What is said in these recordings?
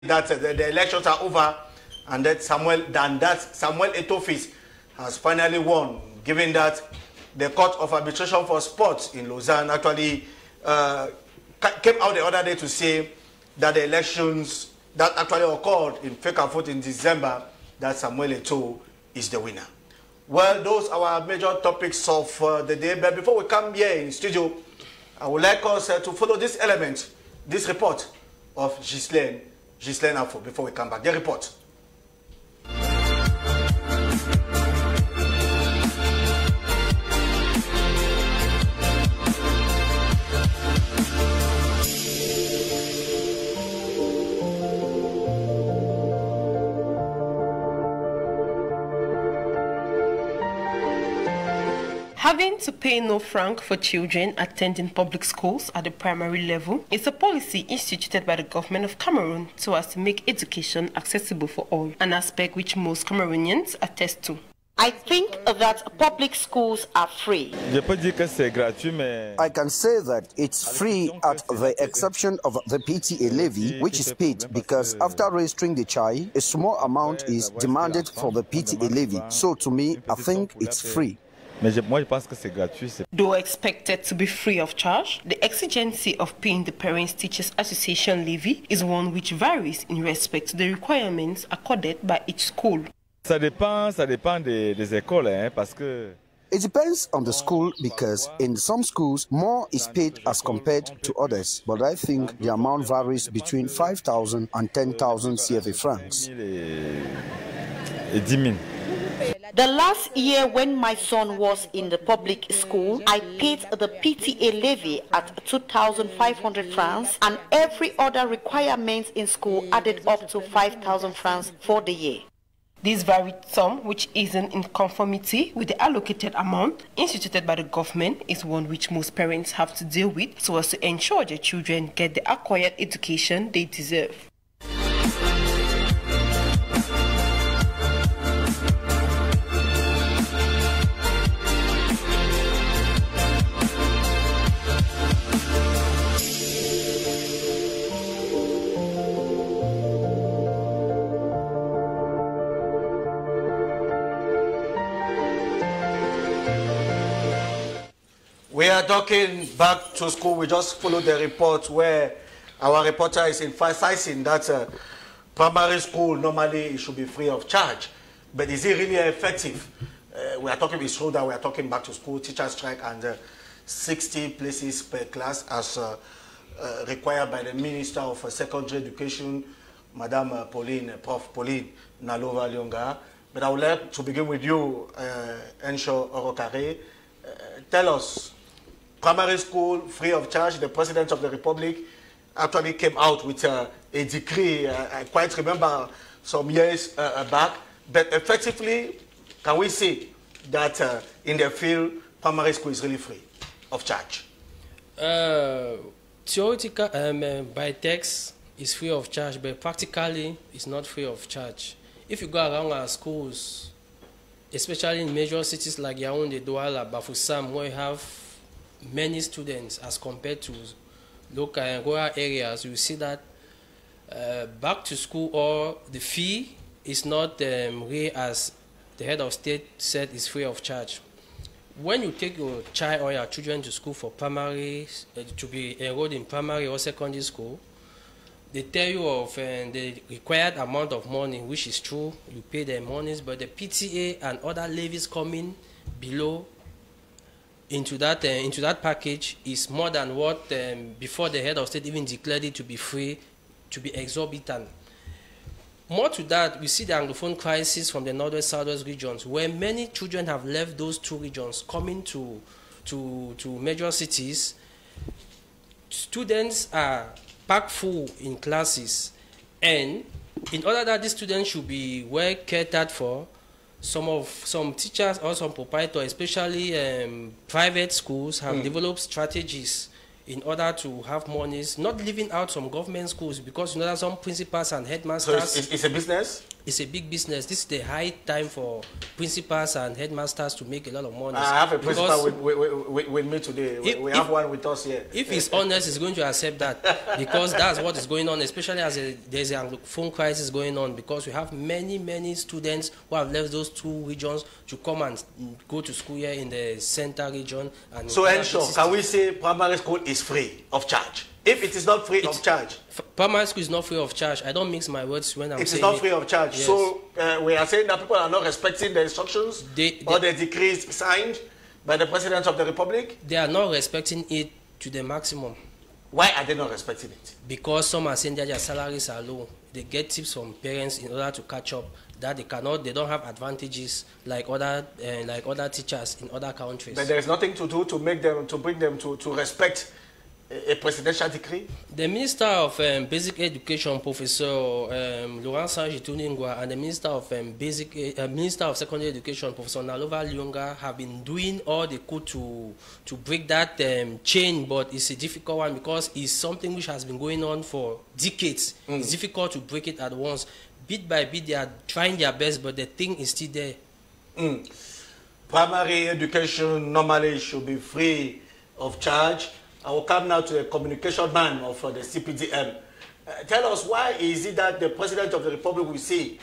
that the elections are over and that Samuel Eto'o has finally won, given that the Court of Arbitration for Sports in Lausanne actually came out the other day to say that the elections that actually occurred in Fcfa in December, that Samuel Eto'o is the winner. Well, those are our major topics of the day. But before we come here in studio, I would like us to follow this element, this report of Ghislaine Afo, before we come back. The report. Having to pay no franc for children attending public schools at the primary level is a policy instituted by the government of Cameroon so as to make education accessible for all, an aspect which most Cameroonians attest to. I think that public schools are free. I can say that it's free at the exception of the PTA levy, which is paid because after registering the child, a small amount is demanded for the PTA levy. So to me, I think it's free. Though expected to be free of charge, the exigency of paying the Parents Teachers Association levy is one which varies in respect to the requirements accorded by each school. It depends on the school because in some schools more is paid as compared to others, but I think the amount varies between 5,000 and 10,000 CFA francs. The last year when my son was in the public school, I paid the PTA levy at 2,500 francs and every other requirement in school added up to 5,000 francs for the year. This varied sum, which isn't in conformity with the allocated amount instituted by the government, is one which most parents have to deal with so as to ensure their children get the acquired education they deserve. We are talking back to school. We just followed the report where our reporter is emphasizing that primary school normally it should be free of charge. But is it really effective? We are talking, it's true that we are talking back to school, teacher strike, and 60 places per class as required by the Minister of Secondary Education, Madame Prof. Pauline Nalova-Lyonga. But I would like to begin with you, Ensho Orokare. Tell us, primary school free of charge. The President of the Republic actually came out with a decree, I quite remember some years back, but effectively, can we say that in the field, primary school is really free of charge? Theoretically, by text, it's free of charge, but practically, it's not free of charge. If you go around our schools, especially in major cities like Yaoundé, Douala, Bafoussam, where you have many students as compared to local and rural areas, you see that back to school or the fee is not real as the head of state said is free of charge. When you take your child or your children to school for primary, to be enrolled in primary or secondary school, they tell you of the required amount of money, which is true, you pay their monies, but the PTA and other levies coming below into that package is more than what before the head of state even declared it to be free, to be exorbitant. More to that, we see the Anglophone crisis from the northwest, southwest regions, where many children have left those two regions, coming to major cities. Students are packed full in classes, and in order that these students should be well catered for, some teachers or some proprietors, especially private schools, have developed strategies in order to have monies, not leaving out some government schools, because you know that some principals and headmasters. So it's a business? it's a big business. This is the high time for principals and headmasters to make a lot of money. I have a principal with me today. We have one with us here. If he's honest, he's going to accept that, because that's what is going on, especially as there's an Anglophone crisis going on, because we have many students who have left those two regions to come and go to school here in the center region. And so, ensure, can we say primary school is free of charge? If it is not free of charge. Primary school is not free of charge. I don't mix my words when I'm saying it is not free of charge. Yes. So we are saying that people are not respecting the instructions or the decrees signed by the President of the Republic? They are not respecting it to the maximum. Why are they not respecting it? Because some are saying that their salaries are low. They get tips from parents in order to catch up. That they don't have advantages like other teachers in other countries. But there is nothing to do to make them, to bring them to respect a presidential decree? The Minister of Basic Education, Professor Laurent Sanjituningwa, and the Minister of Minister of Secondary Education, Professor Nalova Lyonga, have been doing all they could to break that chain, but it's a difficult one because it's something which has been going on for decades. It's difficult to break it at once. Bit by bit, they are trying their best, but the thing is still there. Primary education normally should be free of charge. I will come now to the communication man of the CPDM. Tell us, why is it that the President of the Republic will say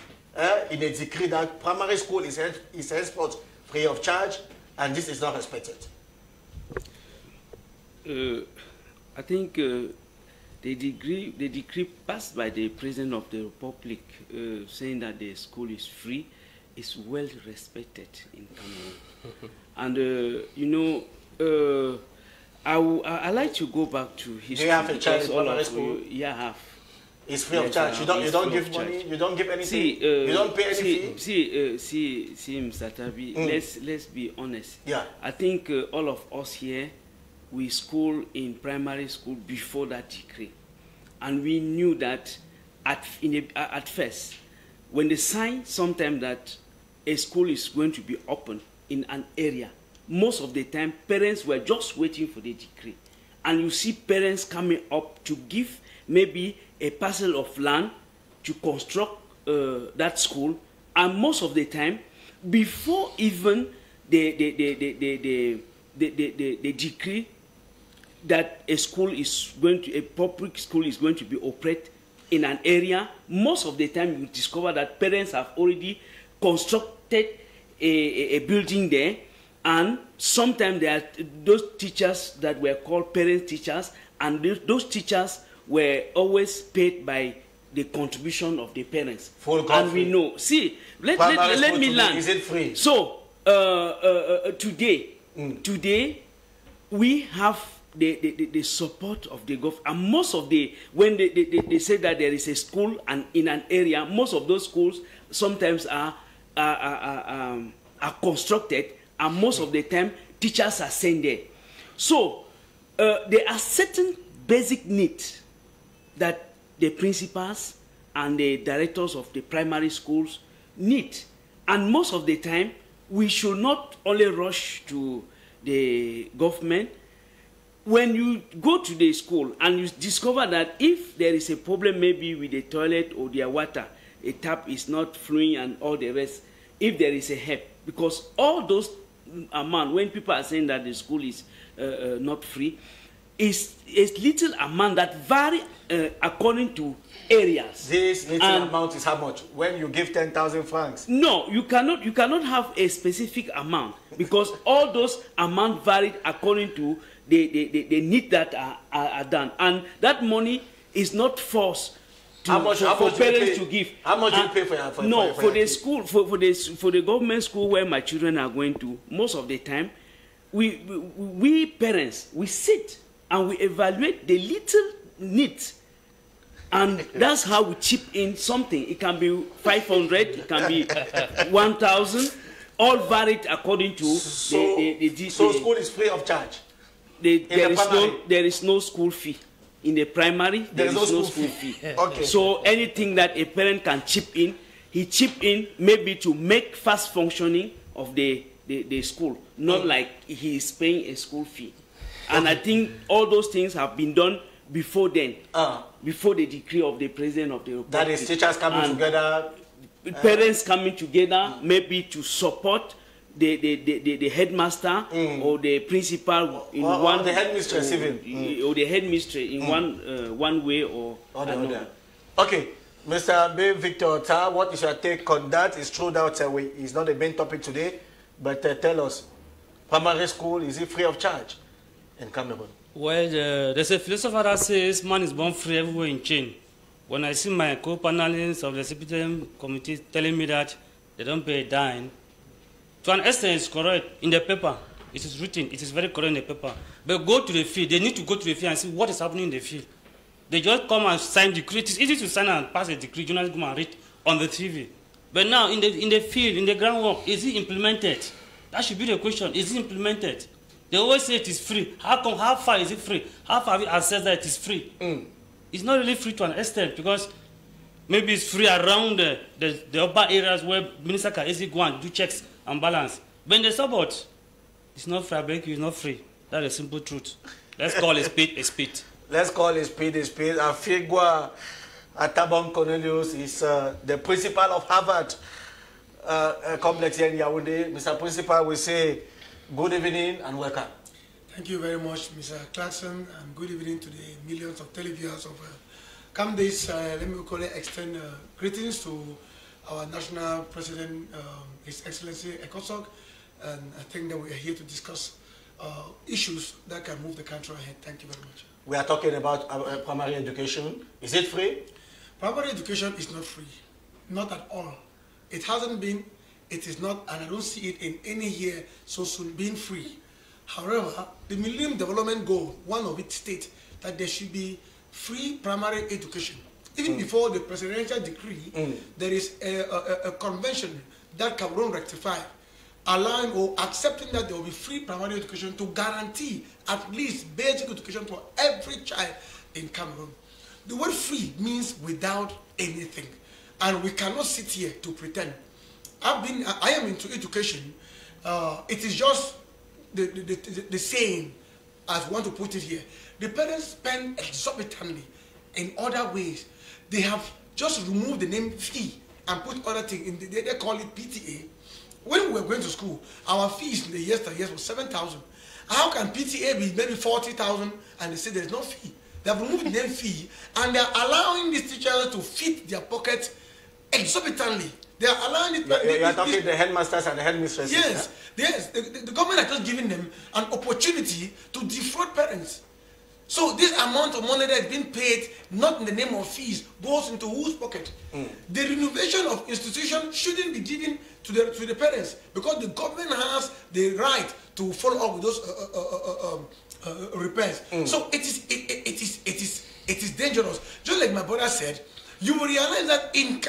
in a decree that primary school is henceforth free of charge, and this is not respected? I think the decree passed by the President of the Republic saying that the school is free is well respected in Cameroon. And, you know, I like to go back to history. Do you have a child in primary school? Yeah, I have. It's free of charge. You don't give money. You don't give anything. You don't pay anything. See, Mr. Tabi. Let's be honest. Yeah. I think all of us here, we school in primary school before that decree, and we knew that at first, when they sign sometime that a school is going to be open in an area, most of the time, parents were just waiting for the decree. And you see parents coming up to give maybe a parcel of land to construct that school. And most of the time, before even the decree that a public school is going to be operated in an area, most of the time you discover that parents have already constructed a building there. And sometimes there are those teachers that were called parent teachers, and those teachers were always paid by the contribution of the parents. And we know. See, let me learn. Is it free? So today we have the support of the government, and most of when they say that there is a school and in an area, most of those schools sometimes are constructed. And most of the time, teachers are sent there. So, there are certain basic needs that the principals and the directors of the primary schools need. And most of the time, we should not only rush to the government. When you go to the school and you discover that if there is a problem maybe with the toilet or their water, a tap is not flowing and all the rest, if there is a help, because all those amount, when people are saying that the school is not free, is a little amount that vary according to areas. This little amount is how much? When you give 10,000 francs? No, you cannot have a specific amount, because all those amounts varied according to the need that are done, and that money is not forced for parents to give. How much do you pay for the school, for the government school where my children are going to, most of the time, we parents, we sit and we evaluate the little needs. And that's how we chip in something. It can be 500, it can be 1,000, all varied according to the school is free of charge? There is no school fee. In the primary, there is no school fee. Okay. So anything that a parent can chip in, he chip in maybe to make fast functioning of the school, not like he is paying a school fee. And I think all those things have been done before then, before the decree of the President of the Republic. That is teachers coming together, parents coming together, maybe to support the headmaster or the principal in one, the headmistress or the headmistress in one way or another. Okay, Mr. B. Victor Ta, what is your take on that? It's true that it's not the main topic today, but tell us, primary school, is it free of charge in Cameroon? Well, there's a philosopher that says man is born free everywhere in chain. When I see my co-panelists of the CPTM committee telling me that they don't pay a dime, to an extent it's correct in the paper. It is written, it is very correct in the paper. But go to the field, they need to go to the field and see what is happening in the field. They just come and sign decree. It is easy to sign and pass a decree, journalists come and read on the TV. But now in the field, in the groundwork, is it implemented? That should be the question, is it implemented? They always say it is free. How far is it free? How far have we assessed that it is free? It's not really free to an extent because maybe it's free around the upper areas where minister can easily go and do checks and balance. But in the suburbs, it's not free. I beg you, it's not free. That's the simple truth. Let's call a spade a spade. Let's call a spade a spade. Afigwa Atabon Cornelius is the principal of Harvard complex here in Yaoundé. Mr. Principal, we say good evening and welcome. Thank you very much, Mr. Clarkson, and good evening to the millions of televiewers of Camdays. Let me extend greetings to our national president, His Excellency Ekosok, and I think that we are here to discuss issues that can move the country ahead. Thank you very much. We are talking about primary education. Is it free? Primary education is not free, not at all. It hasn't been, it is not, and I don't see it in any year so soon being free. However, the Millennium Development Goal, one of it states that there should be free primary education. Even before the presidential decree, there is a convention that Cameroon rectified, allowing or accepting that there will be free primary education to guarantee at least basic education for every child in Cameroon. The word free means without anything, and we cannot sit here to pretend. I am into education. It is just the same as we want to put it here. The parents spend exorbitantly in other ways. They have just removed the name fee and put other things in. They call it PTA. When we were going to school, our fees in the years was 7,000. How can PTA be maybe 40,000 and they say there's no fee? They have removed the name fee and they are allowing these teachers to fit their pockets exorbitantly. They are allowing it. You are talking the headmasters and the headmistresses. Yes, yeah? Yes. The government has just given them an opportunity to defraud parents. So this amount of money that is being paid, not in the name of fees, goes into whose pocket? The renovation of institutions shouldn't be given to the parents because the government has the right to follow up with those repairs. So it is dangerous. Just like my brother said, you will realize that in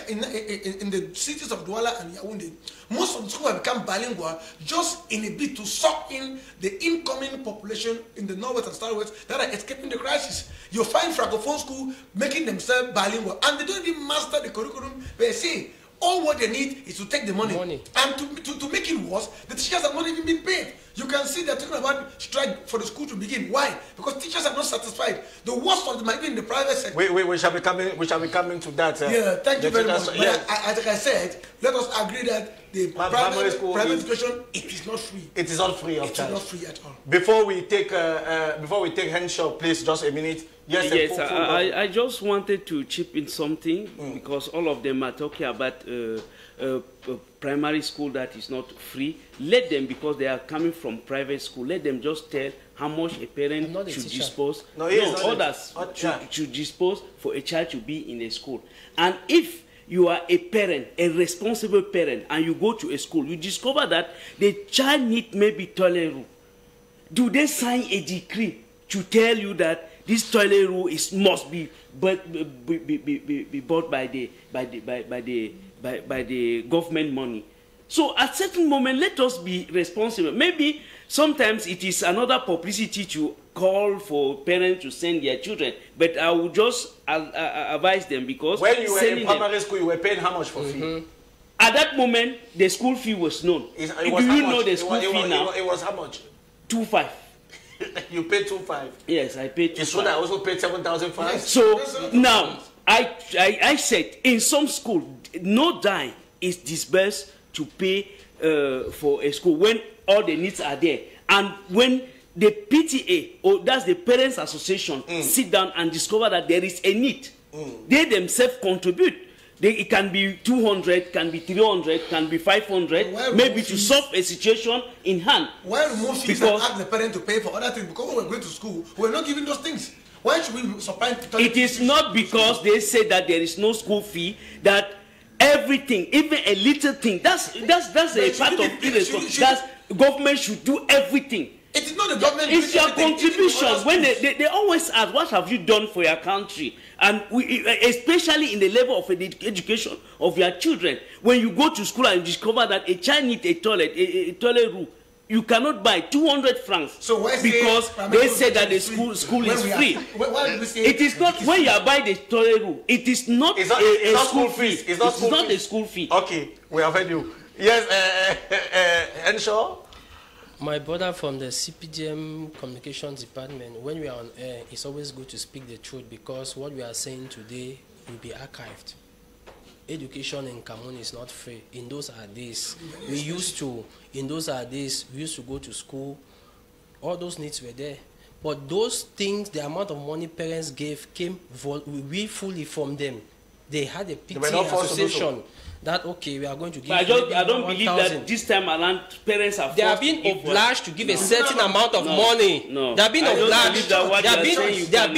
the cities of Douala and Yaoundé, most of the schools have become bilingual just in a bid to suck in the incoming population in the northwest and southwest that are escaping the crisis. You find francophone schools making themselves bilingual and they don't even master the curriculum per se. All what they need is to take the money. And to make it worse, the teachers have not even been paid. You can see they're talking about strike for the school to begin. Why? Because teachers are not satisfied. The worst of them might be in the private sector. We shall be coming to that. Yeah, thank you very much. Yes. As I said, let us agree that the private education, it is not free. It is not free of charge. It is not free at all. Before we take handshake, please, just a minute. Yes, I just wanted to chip in something because all of them are talking about primary school that is not free. Let them, because they are coming from private school, let them just tell how much a parent should dispose. Should dispose for a child to be in a school. And if you are a parent, a responsible parent, and you go to a school, you discover that the child needs maybe toilet room. Do they sign a decree to tell you that this toilet room must be bought by the government money? So at certain moment, let us be responsible. Maybe sometimes it is another publicity to call for parents to send their children, but I will just advise them because when you were in primary school, you were paying how much for fee? At that moment, the school fee was known. Do you know the school fee now? It was how much? 2,500. You paid 2,500. Yes, I paid 2,500. It's true that I also paid 7,500. So now I said in some school, no dime is disbursed to pay for a school when all the needs are there. And when the PTA, or that's the Parents Association, sit down and discover that there is a need, they themselves contribute. It can be 200, can be 300, can be 500, maybe to solve a situation in hand. Why remove fees and ask the parent to pay for other things? Because when we're going to school, we're not giving those things. Why should we supply? It is not because they say that there is no school fee that everything, even a little thing, that's a part of it. That's government should do everything. It is not the government. It's your contribution. When they always ask, what have you done for your country? And especially in the level of education of your children, when you go to school and you discover that a child needs a toilet room, you cannot buy 200 francs. So why because they say that the school is free. Why do we say it is not when you are buying the toilet room. It is not a school fee. It's not a school fee. Okay, we have heard you. Yes, Enshaw. My brother from the CPDM Communications Department, when we are on air, it's always good to speak the truth because what we are saying today will be archived. Education in Cameroon is not free. In those days, we used to go to school. All those needs were there. But those things, the amount of money parents gave came fully from them. They had a PTA association. That okay, we are going to give. But I don't believe that this time around parents are. They are being obliged to give a certain amount of money. No, they are being obliged. They are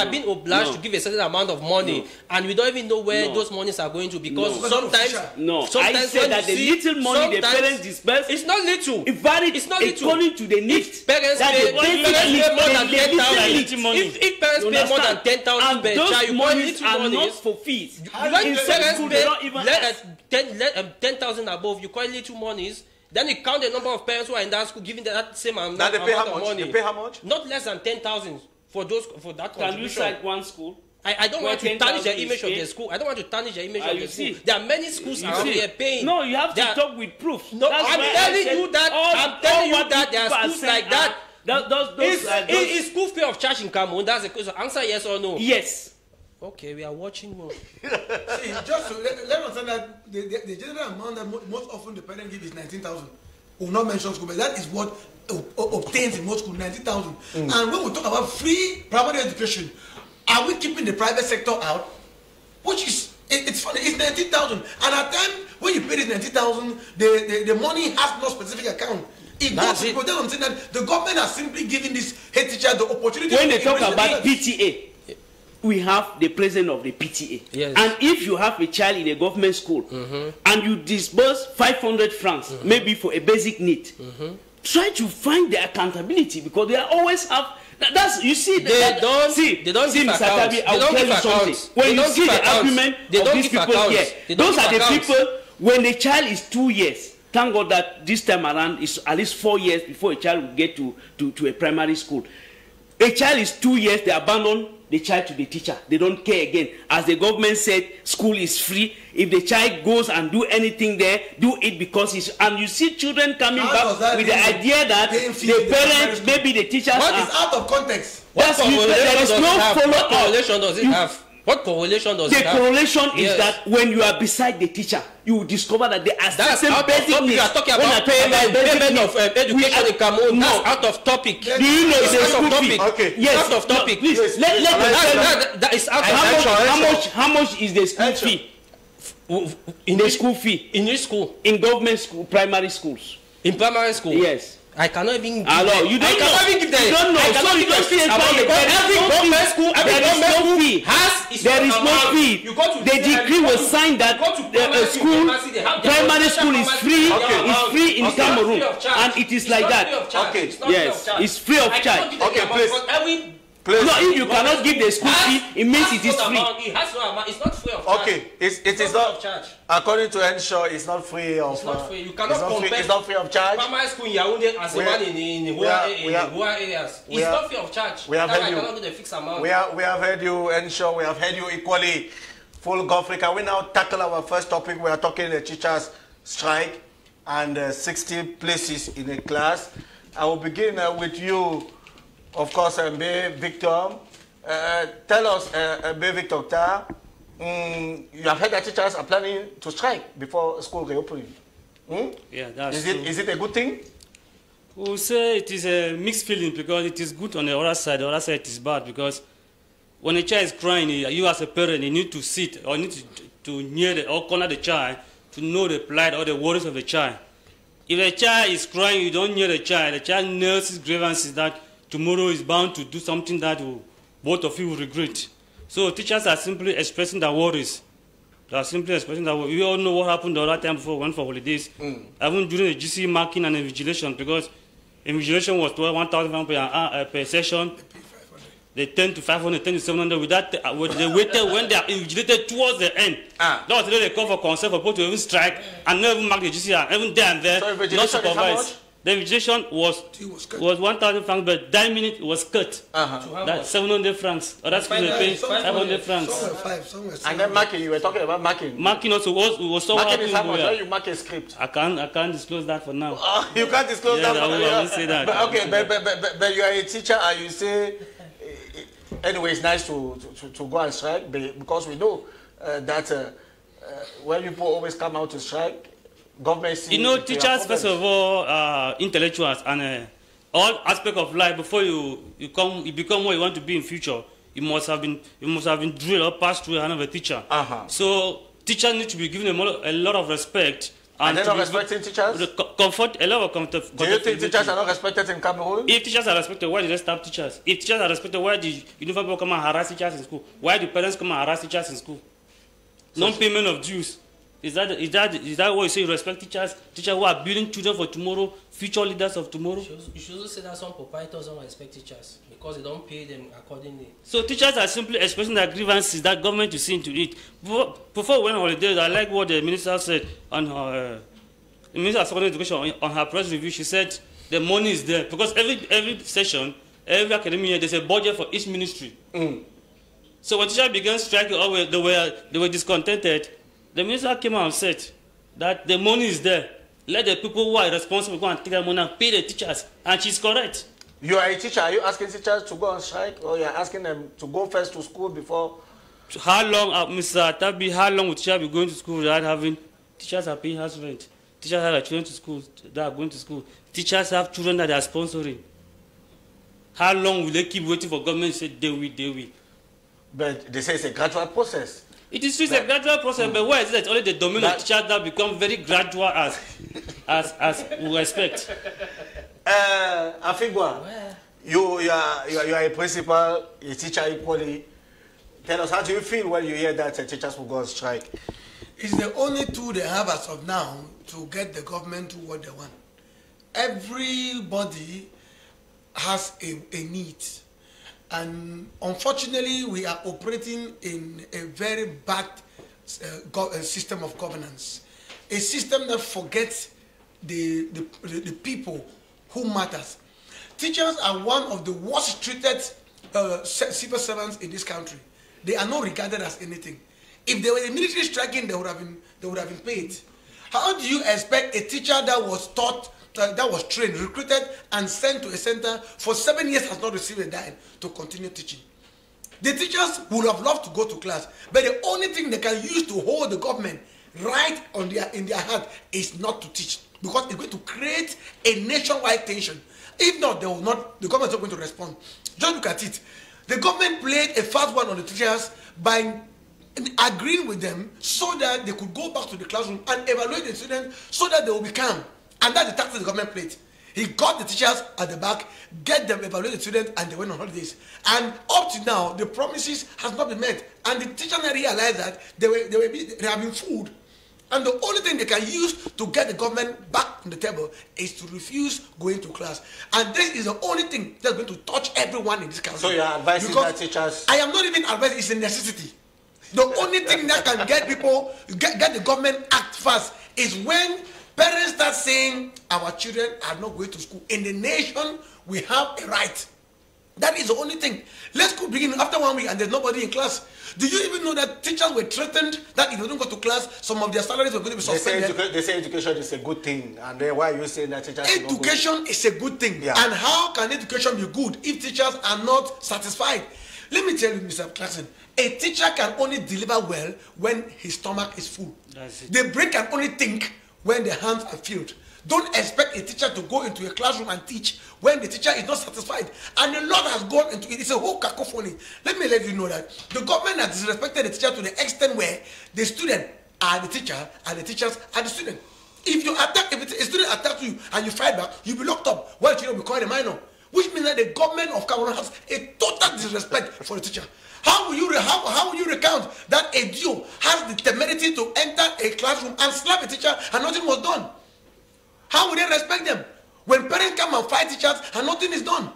being obliged to give a certain amount of money, and we don't even know where those monies are going to because sometimes. I say that the little money the parents disperse. It's not little. It's not little. According to the needs. Parents pay more than 10,000. If parents pay more than 10,000 per child, you call little are money. not for fees. Parents pay. Let 10,000 above, you call it little monies. Then you count the number of parents who are in that school giving that same amount of money. They pay how much? Not less than 10,000 for that. Can you cite one school? I don't want to tarnish the image of the school. I don't want to tarnish the image of the school. There are many schools around here paying. No, you have to talk with proof. No, I'm telling you that there are schools like that. Is school free of charge in Cameroon? That's the question. Answer yes or no. Yes. Okay, we are watching one. See, just to let us understand that the general amount that most often the parent give is 19,000. We will not mention school, but that is what obtains in most schools, 19,000. And when we talk about free primary education, are we keeping the private sector out? Which is, it's funny, it's 19,000. And at times, when you pay this 19,000, the money has no specific account. It goes to people. I'm saying that the government has simply given this head teacher the opportunity. When they talk about PTA, we have the president of the PTA. Yes. And if you have a child in a government school and you disburse 500 francs, maybe for a basic need, try to find the accountability because they always have. That's you see. They don't give accounts. When you see the argument of these people here, those are the people. When the child is 2 years, thank God that this time around is at least 4 years before a child will get to a primary school. A child is 2 years, they abandon the child to the teacher. They don't care again. As the government said, school is free. If the child goes and do anything there, do it because it's... And you see children coming back with the idea that the parents, maybe the teachers... What is out of context? What correlation does it have? What correlation does it have? The correlation is that when you are beside the teacher, you will discover that there are certain basic needs. We are talking about payment of education in Cameroon. That's out of topic. Do you know it's out of topic? Okay. Yes. Out of topic. Please, that is out of how much is the school fee? In the school fee? In which school? In government school, primary schools. In primary school? Yes. I cannot even give them. You cannot even give them. You don't know. I cannot even say every government school has there is no fee. The decree was signed that primary school is free. It's free in Cameroon, and it is like that. Okay. Yes, it's free of charge. Okay, please. No, if you cannot give the school fee, it means it is free. It has no amount. It's not free of charge. Okay, it is not. According to Enshaw, it's not free of. It's not free. You cannot compare. It's not free of charge. Primary school in Yaoundé as the one in rural areas. It's not free of charge. We have heard you. I cannot do the fixed amount. We have heard you, Enshaw. We have heard you equally. Full Africa. We now tackle our first topic. We are talking the teachers' strike and 60 places in a class. I will begin with you. Of course, Victor, tell us, Victor, You have heard that teachers are planning to strike before school reopening. Yeah, that's true. Is it a good thing? We'll say it is a mixed feeling because it is good on the other side it is bad because when a child is crying, you as a parent, you need to sit or need to near or corner the child to know the plight or the worries of the child. If a child is crying, you don't near the child knows his grievances that tomorrow is bound to do something that both of you will regret. So teachers are simply expressing their worries. They are simply expressing their worries. We all know what happened the other time before we went for holidays. Even during the GC marking and invigilation, because invigilation was 1,000 per session. They 10 to 500, 10 to 700. With that, they waited when they are invigilated towards the end. That was the day they call for consent for people to even strike and not even mark the GC, even there and there, so not supervised. The invigilation was 1,000 francs, but 9 minutes was cut. That's 700 francs. Or that's 500 francs. And then marking, you were talking about marking. Marking also was so marking is how much? When you mark a script. I can't disclose that for now. You can't disclose that for now. I will say that. But, okay, but you are a teacher and you say, anyway, it's nice to go and strike because we know that when people always come out to strike, government. You know, teachers first of all are intellectuals and all aspects of life. Before you become what you want to be in future, you must have been drilled or passed through another teacher. So teachers need to be given a lot of respect. And they're not respecting teachers? A lot of comfort. Do you think teachers are not respected in Cameroon? If teachers are respected, why do they stop teachers? If teachers are respected, why do uniform people come and harass teachers in school? Why do parents come and harass teachers in school? Non-payment of dues. Is that what you say? You respect teachers? Teachers who are building children for tomorrow, future leaders of tomorrow? You should also say that some proprietors don't respect teachers because they don't pay them accordingly. So teachers are simply expressing their grievances that government is seeing to it. Before we went on holidays, I like what the minister said on her, the Minister of Secondary Education on her press review. She said the money is there because every session, every academic year, there's a budget for each ministry. So when teachers began striking, or they were discontented, the minister came out and said that the money is there. Let the people who are responsible go and take the money and pay the teachers. And she's correct. You are a teacher. Are you asking teachers to go on strike, or you are asking them to go first to school before? How long, Mr. Tabi, how long would teachers be going to school without having... Teachers are paying house rent. Teachers have their children to school that are going to school. Teachers have children that they are sponsoring. How long will they keep waiting for government to say they will? But they say it's a gradual process. It is a gradual process, but why is it only the domain of teachers that become very gradual as we expect? Afigwa, you are a principal, a teacher equally. Tell us, how do you feel when you hear that teachers will go on strike? It's the only tool they have as of now to get the government to what they want. Everybody has a need. And unfortunately, we are operating in a very bad system of governance. A system that forgets the people who matters. Teachers are one of the worst treated civil servants in this country. They are not regarded as anything. If they were immediately striking, they would have been paid. How do you expect a teacher that was taught, that was trained, recruited, and sent to a center for 7 years has not received a dime to continue teaching? The teachers would have loved to go to class, but the only thing they can use to hold the government right in their heart is not to teach, because it's going to create a nationwide tension. If not, the government is not going to respond. Just look at it. The government played a fast one on the teachers by agreeing with them so that they could go back to the classroom and evaluate the students so that they will be calm. And that's the tactic the government played. He got the teachers at the back, get them evaluate the students, and they went on holidays. And up to now, the promises has not been met. And the teachers realized that they have been fooled. And the only thing they can use to get the government back on the table is to refuse going to class. And this is the only thing that's going to touch everyone in this country. So you're advising that teachers... I am not even advising, it's a necessity. The only thing that can get people, get the government act fast is when parents start saying our children are not going to school. In the nation, we have a right. That is the only thing. Let's go begin after 1 week and there's nobody in class. Do you even know that teachers were threatened that if they don't go to class, some of their salaries were going to be suspended? They say education is a good thing. And then why are you saying that teachers education is a good thing. Yeah. And how can education be good if teachers are not satisfied? Let me tell you, Mr. Clarkson, A teacher can only deliver well when his stomach is full. The brain can only think when the hands are filled. Don't expect a teacher to go into a classroom and teach when the teacher is not satisfied. And a lot has gone into it. It's a whole cacophony. Let me let you know that the government has disrespected the teacher to the extent where the student are the teacher and the teachers are the student. If you attack, if a student attacks you and you fight back, you'll be locked up. Well, you will be called a minor. Which means that the government of Cameroon has a total disrespect for the teacher. How will you recount that Eto'o has the temerity to enter a classroom and slap a teacher and nothing was done? How will they respect them? When parents come and fight teachers and nothing is done,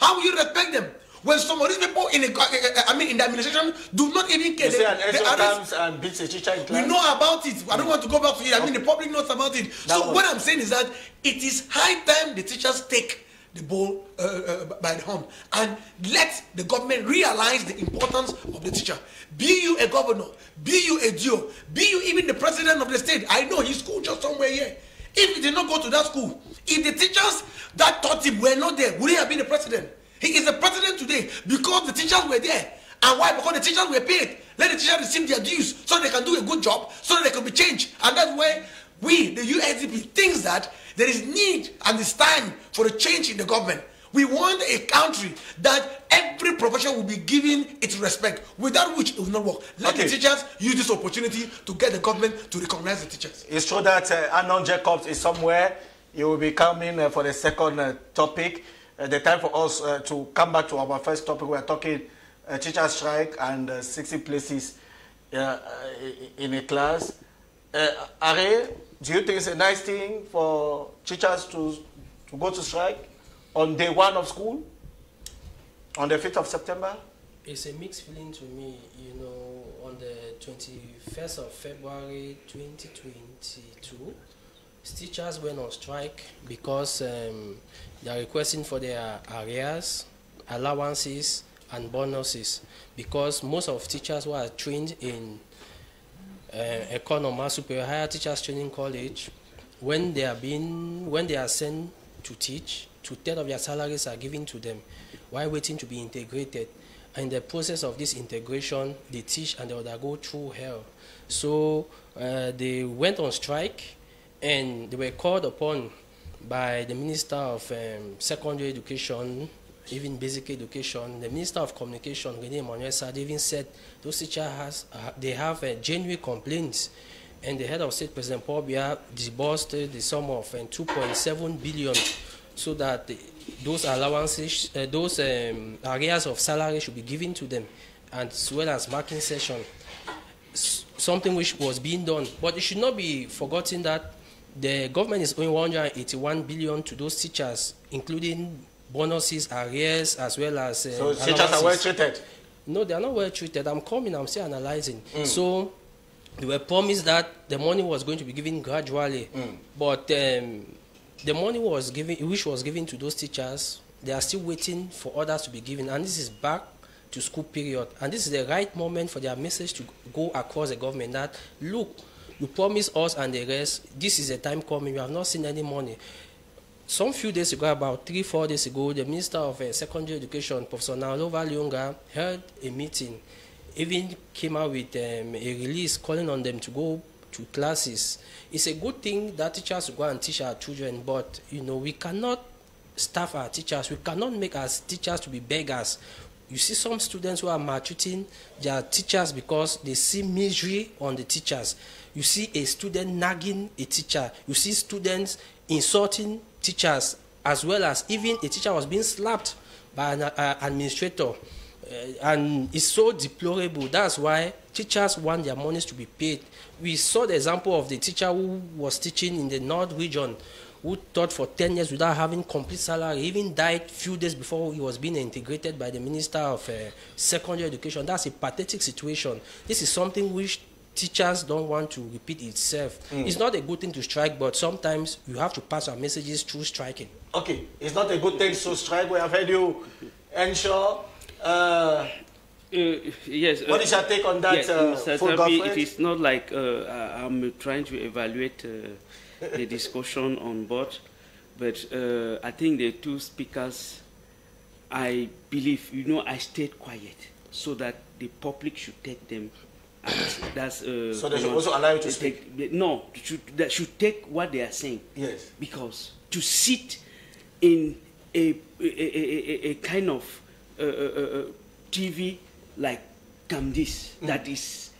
how will you respect them? When some of these people in the administration do not even care. You say an Eto'o comes and beats a teacher in class? We know about it. I don't want to go back to it. I mean, the public knows about it. So what I'm saying is that it is high time the teachers take the bull by the horn and let the government realize the importance of the teacher. Be you a governor, be you a Dio, be you even the president of the state. I know his school just somewhere here. If he did not go to that school, if the teachers that taught him were not there, would he have been the president? He is the president today because the teachers were there. And why? Because the teachers were paid. Let the teachers receive their dues so they can do a good job, so that they can be changed. And that's why we, the USDP, thinks that there is need and it's time for a change in the government. We want a country that every profession will be given its respect, without which it will not work. Let the teachers use this opportunity to get the government to recognize the teachers. It's true that Anon Jacobs is somewhere. He will be coming for the second topic. The time for us to come back to our first topic. We are talking teacher strike and 60 places in a class. Are, do you think it's a nice thing for teachers to go to strike on day one of school, on the 5th of September? It's a mixed feeling to me. You know, on the 21st of February 2022, teachers went on strike because they are requesting for their arrears, allowances, and bonuses, because most of teachers who are trained in Economy Superior Higher Teachers Training College, when they are sent to teach, 2/3 of their salaries are given to them while waiting to be integrated. And in the process of this integration, they teach and they will go through hell. So they went on strike, and they were called upon by the Minister of Secondary Education, even basic education. The Minister of Communication, BrigadeAntiSardinard, even said those teachers they have genuine complaints, and the head of state, President Paul Biya, disbursed the sum of 2.7 billion so that those allowances, those areas of salary should be given to them, as well as marking session, something which was being done. But it should not be forgotten that the government is owing 181 billion to those teachers, including bonuses, arrears, as well as so teachers are well treated? No, they are not well treated. I'm still analyzing. So they were promised that the money was going to be given gradually, but the money was given, which was given to those teachers, they are still waiting for others to be given, and this is back to school period. And this is the right moment for their message to go across the government that, look, you promised us and the rest, this is a time coming, you have not seen any money. Some few days ago, about 3-4 days ago, the Minister of Secondary Education, Professor Nalova Lyonga, held a meeting, even came out with a release calling on them to go to classes. It's a good thing that teachers go and teach our children, but you know, we cannot staff our teachers. We cannot make our teachers to be beggars. You see some students who are maltreating their teachers because they see misery on the teachers. You see a student nagging a teacher. You see students insulting teachers, as well as even a teacher was being slapped by an administrator. And it's so deplorable. That's why teachers want their monies to be paid. We saw the example of the teacher who was teaching in the North region, who taught for 10 years without having complete salary. He even died a few days before he was being integrated by the Minister of Secondary Education. That's a pathetic situation. This is something which teachers don't want to repeat itself. It's not a good thing to strike, but sometimes you have to pass our messages through striking. Okay, it's not a good thing to strike. We have heard you ensure. Yes. What is your take on that? Yes, it is not like I'm trying to evaluate the discussion on board, but I think the two speakers, I believe, you know, I stayed quiet. so that the public should take them. That's so they should also allow you to speak. No, that should take what they are saying. Yes. Because to sit in a kind of TV like Camdis that is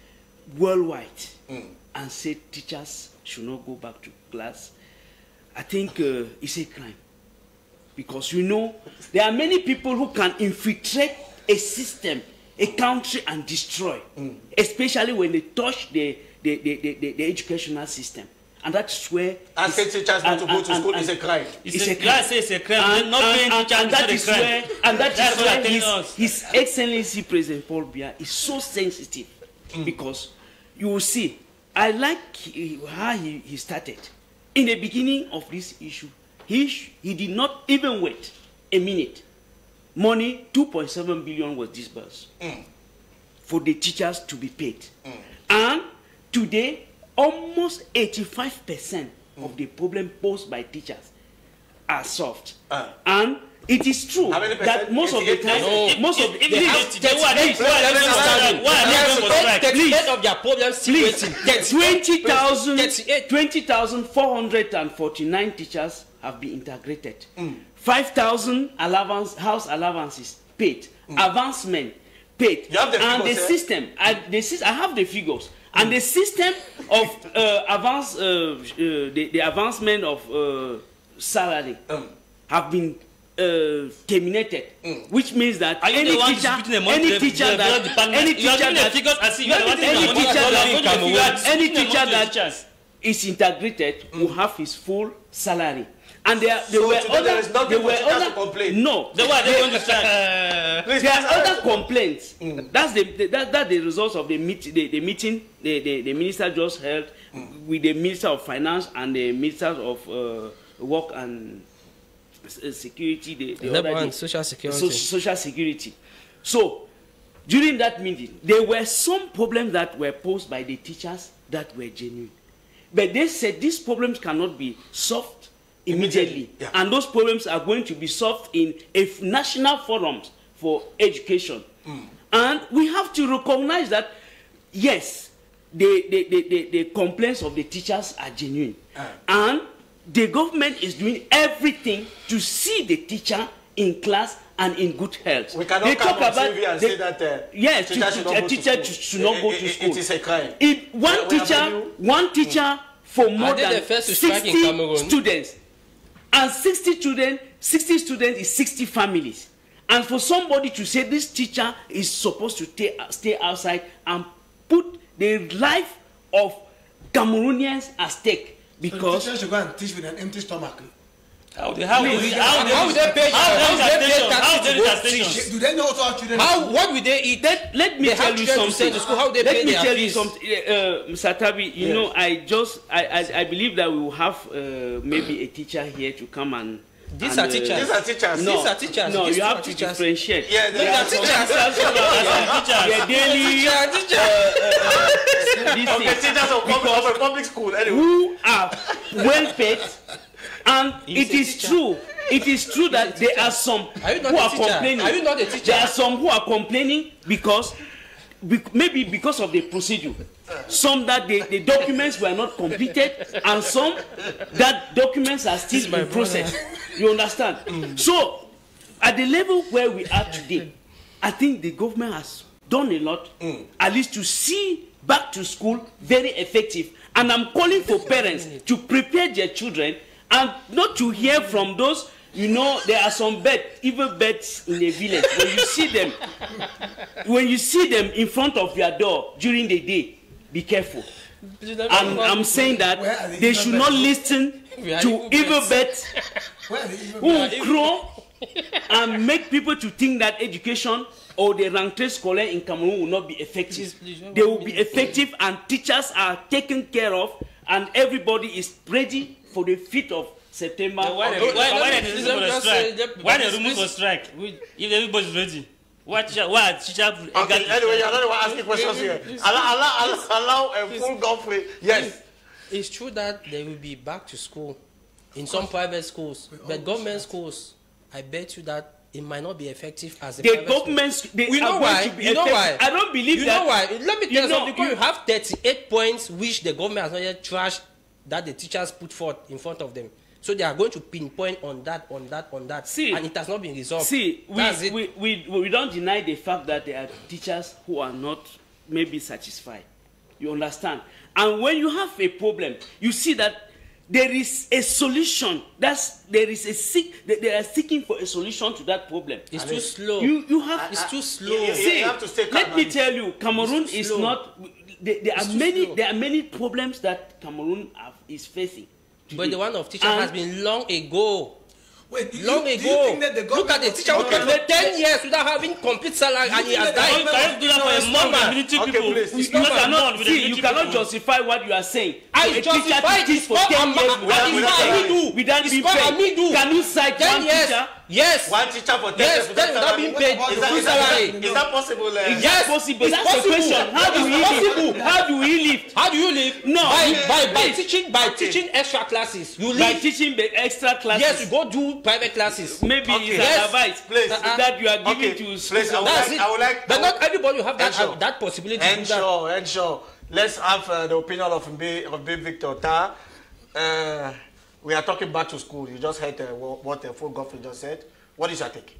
worldwide and say teachers should not go back to class, I think it's a crime. Because you know, there are many people who can infiltrate a system, a country, and destroy, especially when they touch the educational system. And that's where asking teachers not to go to school is a crime. It's a crime. It's a crime. Not paying teachers is a crime. And that is where His Excellency President Paul Biya is so sensitive, because you will see. I like how he started. In the beginning of this issue, he did not even wait a minute. Money, 2.7 billion was disbursed for the teachers to be paid. And today, almost 85% of the problem posed by teachers are solved. And it is true that most of the time, most of the of their problems, 20,449 teachers have been integrated. 5,000 house allowances paid, advancement paid, and the system. I have the figures, and the system of the advancement of salary have been terminated, which means that any teacher that is integrated will have his full salary. And there were other complaints. That's the results of the meeting the minister just held with the Minister of Finance and the Ministers of Work and Security, Social Security. So during that meeting, there were some problems that were posed by the teachers that were genuine, but they said these problems cannot be solved immediately. And those problems are going to be solved in national forums for education. And we have to recognize that, yes, the complaints of the teachers are genuine. And the government is doing everything to see the teacher in class and in good health. We cannot come on TV and say that a teacher should not go to school. It is a crime. If one teacher for more than 60 students, and 60 students is 60 families. And for somebody to say this teacher is supposed to stay outside and put the life of Cameroonians at stake, because teachers should go and teach with an empty stomach. How would they pay taxes? Do they know what our children? What will they eat? Let me tell you something. Let me tell you something, Mr. Tabi. You know, I believe that we will have maybe a teacher here to come and. These are teachers. These are teachers. No, you have to differentiate. Yeah, these are teachers. Teachers of a public school, anyway, who are well paid. And it is true that there are some who are complaining. Are you not a teacher? There are some who are complaining because maybe because of the procedure. Some that the documents were not completed, and some that documents are still in process. You understand? So, at the level where we are today, I think the government has done a lot, at least to see back to school very effective. And I'm calling for parents to prepare their children, and not to hear from those, you know, there are some evil beds in the village. When you see them in front of your door during the day, be careful. I'm saying that they should not listen to evil beds who crow and make people to think that education or the rentrée scolaire in Cameroon will not be effective. They will be effective, and teachers are taken care of, and everybody is ready for the 5th of September. Why the remove for strike? If everybody's ready. Why teacher? Okay, anyway, you're not asking questions here. Allow a full Godfrey. Yes. It's true that they will be back to school in some private schools, but government schools, I bet you that it might not be effective as a the governments. We know why. You know why? I don't believe you that. You know why? Let me tell you something. Because you have 38 points which the government has not yet trashed that the teachers put forth in front of them. So they are going to pinpoint on that. See, and it has not been resolved. See, we don't deny the fact that there are teachers who are not maybe satisfied. You understand? And when you have a problem, you see that there is a solution. They are seeking for a solution to that problem. It's too slow. It's too slow. See, let me tell you, Cameroon is not. There are many problems that Cameroon is facing. But the one of teachers has been long ago. Wait, long ago. Look at the teacher who came for 10 years without having complete salary and he has died. Can you do that for a moment? You cannot justify what you are saying. I justify it for 10 years without being paid. Can you cite one teacher? Yes. One teacher for 10 years without being paid. Is that possible? Yes, possible. That's the question. How do we live? How do we live? How do you live? No. By teaching extra classes. You live. By teaching the extra classes. Yes, you go do private classes. Maybe it's an advice that you are giving to schools. But not everybody will have that possibility. Ensure. Let's have the opinion of Big Victor Ta. We are talking back to school. You just heard what the full government just said. What is your take?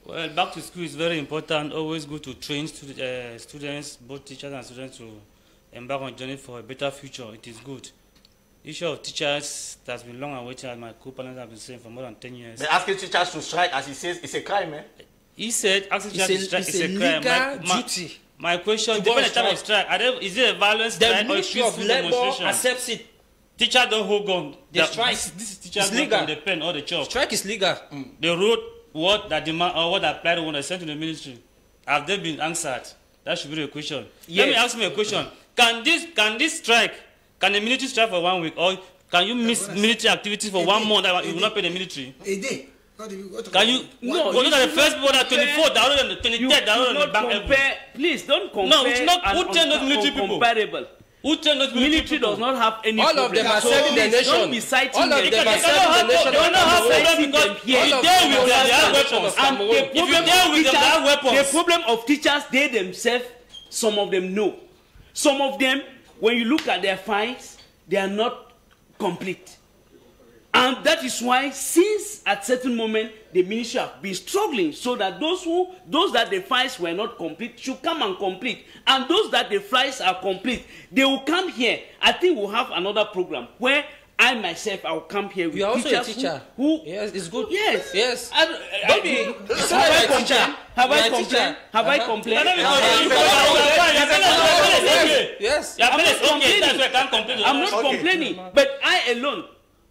Well, back to school is very important. Always good to train students, both teachers and students, to embark on a journey for a better future. It is good. The issue of teachers that's been long awaited, as my co-panelists have been saying for more than 10 years. They're asking teachers to strike, as he says, it's a crime, eh? He said asking teachers to strike is a crime. Legal duty. My question, depending on the type of strike, is it a violent strike or a peaceful demonstration? Accepts it. Teachers don't hold gun. They strike. This is teachers don't from the pen or the chalk. Strike is legal. They wrote what that demand or what applied when they sent to the military. Have they been answered? That should be the question. Yes. Let me ask me a question. Can this strike? Can the military strike for 1 week, or can you miss military activities for 1 month that you will not pay the military? A day. Can you? No. Look at the first people that 24th, that on the 23rd, that on the bank. Please don't compare. No, it's not. Who tell those military people? Comparable. Who tell those military does not have any all problem. Of them are serving the nation. Don't be citing all of them are serving the nation. They don't have problem because if you deal with them, they have weapons. And if you deal with them, they have weapons. The problem of teachers, they themselves, some of them know. Some of them, when you look at their files, they are not complete. And that is why, since at certain moment, the ministry have been struggling so that those that the files were not complete should come and complete. And those that the files are complete, they will come here. I think we'll have another program where I myself, I will come here with teachers. You are also a teacher. Who yes, it's good. Yes. Yes. Don't be. Have I complained? Have I complained? Have I complained? Yes. I'm not complaining. But I alone,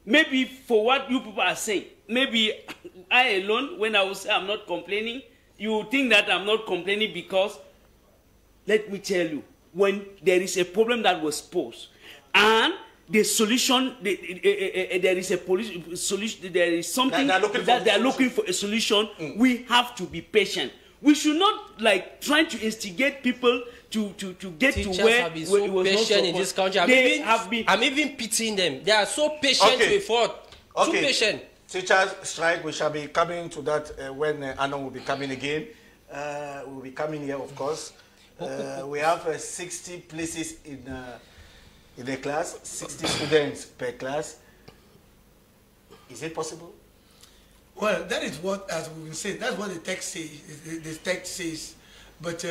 maybe for what you people are saying, maybe I alone, when I will say I'm not complaining, you will think that I'm not complaining because, let me tell you, when there is a problem that was posed, and the solution, there is a solution, there is something that they are looking for a solution, we have to be patient. We should not like trying to instigate people to get teachers to where have been so patient in this country. I'm even pitying them. They are so patient before. Too patient. Teachers strike. We shall be coming to that when Anon will be coming again. We'll be coming here, of course. We have 60 places in the class, 60 students per class. Is it possible? Well, that is what, as we've been saying, that's what the text says. The text says, but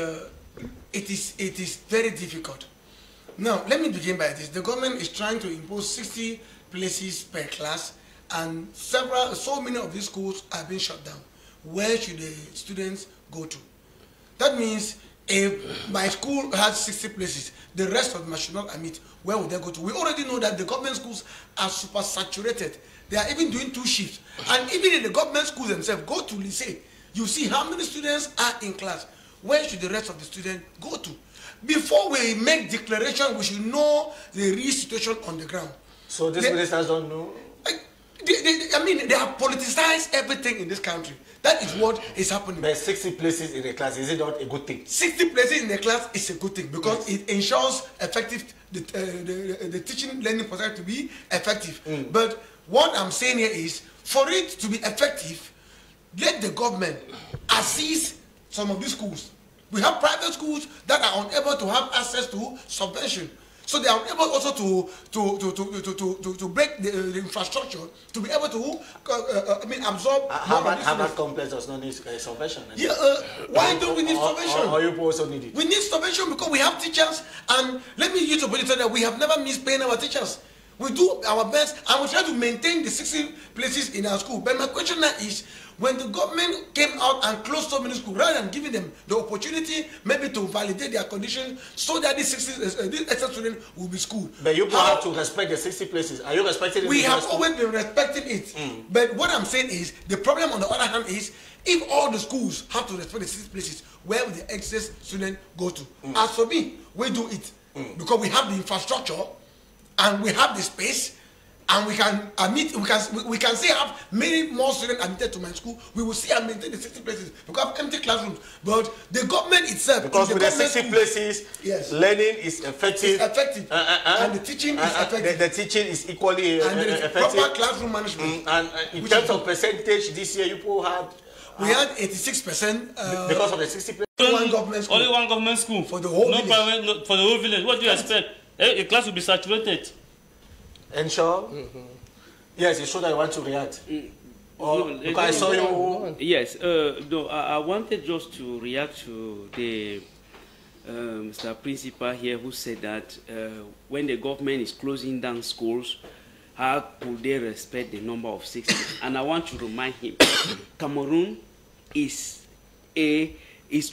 it is very difficult. Now, let me begin by this. The government is trying to impose 60 places per class, and so many of these schools are being shut down. Where should the students go to? That means if my school has 60 places, the rest of them should not admit. Where would they go to? We already know that the government schools are super saturated. They are even doing 2 shifts. And even in the government schools themselves, go to lycée, you see how many students are in class. Where should the rest of the students go to? Before we make declaration, we should know the real situation on the ground. So these ministers don't know? I mean, they have politicized everything in this country. That is what is happening. There's 60 places in the class. Is it not a good thing? 60 places in the class is a good thing because it ensures effective the teaching learning process to be effective. But what I'm saying here is, for it to be effective, let the government assist some of these schools. We have private schools that are unable to have access to subvention. So they are unable also to break the infrastructure to be able to absorb. Harvard complex does not need subvention. Yeah, why don't we need subvention? Or you also need it? We need subvention because we have teachers, and let me use to put it so that we have never missed paying our teachers. We do our best and we try to maintain the 60 places in our school. But my question now is, when the government came out and closed so many schools, rather than giving them the opportunity maybe to validate their conditions so that these extra students will be schooled. But you have to respect the 60 places. Are you respecting it? We have always been respecting it. But what I'm saying is, the problem on the other hand is, if all the schools have to respect the 60 places, where will the excess students go to? As for me, we do it. Because we have the infrastructure and we have the space, and we can admit, we can say have many more students admitted to my school. We will see and maintain the 60 places because of empty classrooms. But the government itself, because with the 60 places, yes, learning is effective. It's effective, and the teaching is effective. The teaching is equally effective. Proper classroom management. And in terms of percentage, this year you had. We had 86%. Because of the 60 places. Only one government school for the whole village. Private, for the whole village. What do you expect? A class will be saturated. And sure? Yes, it's sure that I want to react. Because I saw you. Yes, no, I wanted just to react to the Mr. Principal here who said that when the government is closing down schools, how could they respect the number of 60? And I want to remind him, Cameroon is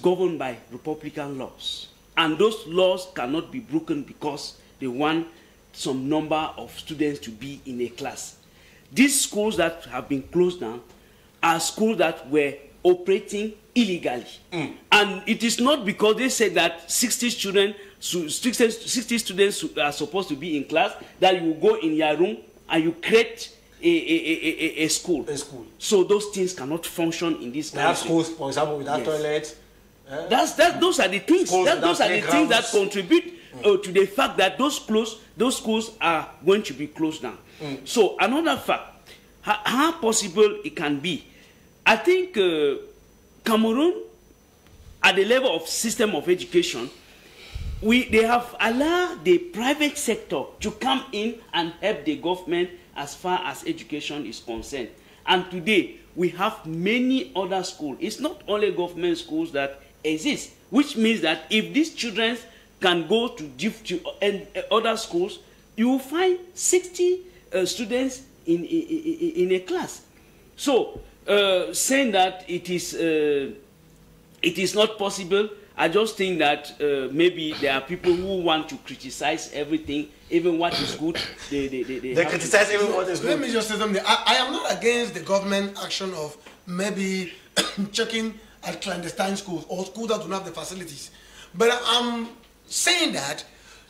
governed by Republican laws. And those laws cannot be broken because they want some number of students to be in a class. These schools that have been closed down are schools that were operating illegally. And it is not because they said that 60 students are supposed to be in class that you go in your room and you create a school. So those things cannot function in this country. They have schools, for example, without toilets. Those are the things. Those are the things that contribute to the fact that those schools are going to be closed down. So another fact, how possible it can be, I think Cameroon, at the level of system of education, they have allowed the private sector to come in and help the government as far as education is concerned. And today, we have many other schools. It's not only government schools that exist, which means that if these children can go to other schools, you will find 60 students in a class. So, saying that it is not possible, I just think that maybe there are people who want to criticize everything, even what is good. They criticize even what is good. Let me just say something. I am not against the government action of maybe checking at clandestine schools or schools that do not have the facilities. But I'm saying that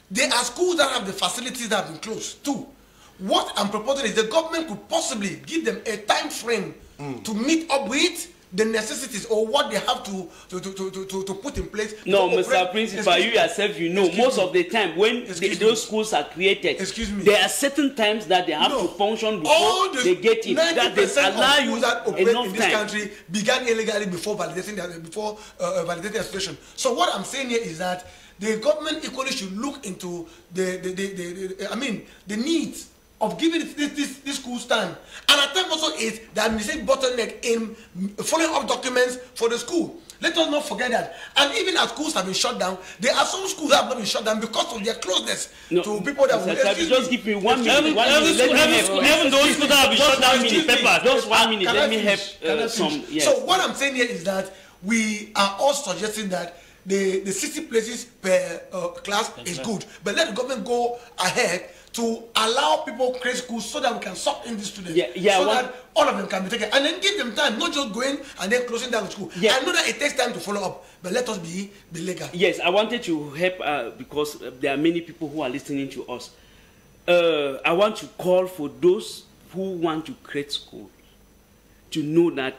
there are schools that have the facilities that have been closed too. What I'm proposing is the government could possibly give them a time frame to meet up with the necessities or what they have to put in place. No, Mr. Principal, you yourself, you know, most of the time when those schools are created, there are certain times that they have to function before they get in. That they allow you that operate enough in this time. country began illegally before validating the situation. So what I'm saying here is that the government equally should look into the needs of giving this school stand. And at times also is the administrative bottleneck in following up documents for the school. Let us not forget that. And even as schools have been shut down, there are some schools that have not been shut down because of their closeness to people that will... Just give me 1 minute. Even those schools that have been shut down, just 1 minute. Let me help some. Yes. So what I'm saying here is that we are all suggesting that the 60 places per class is good. But let the government go ahead to allow people to create schools so that we can suck in the students. So that all of them can be taken. And then give them time, not just going and then closing down the school. I know that it takes time to follow up, but let us be legal. Yes, I wanted to help because there are many people who are listening to us. I want to call for those who want to create schools to know that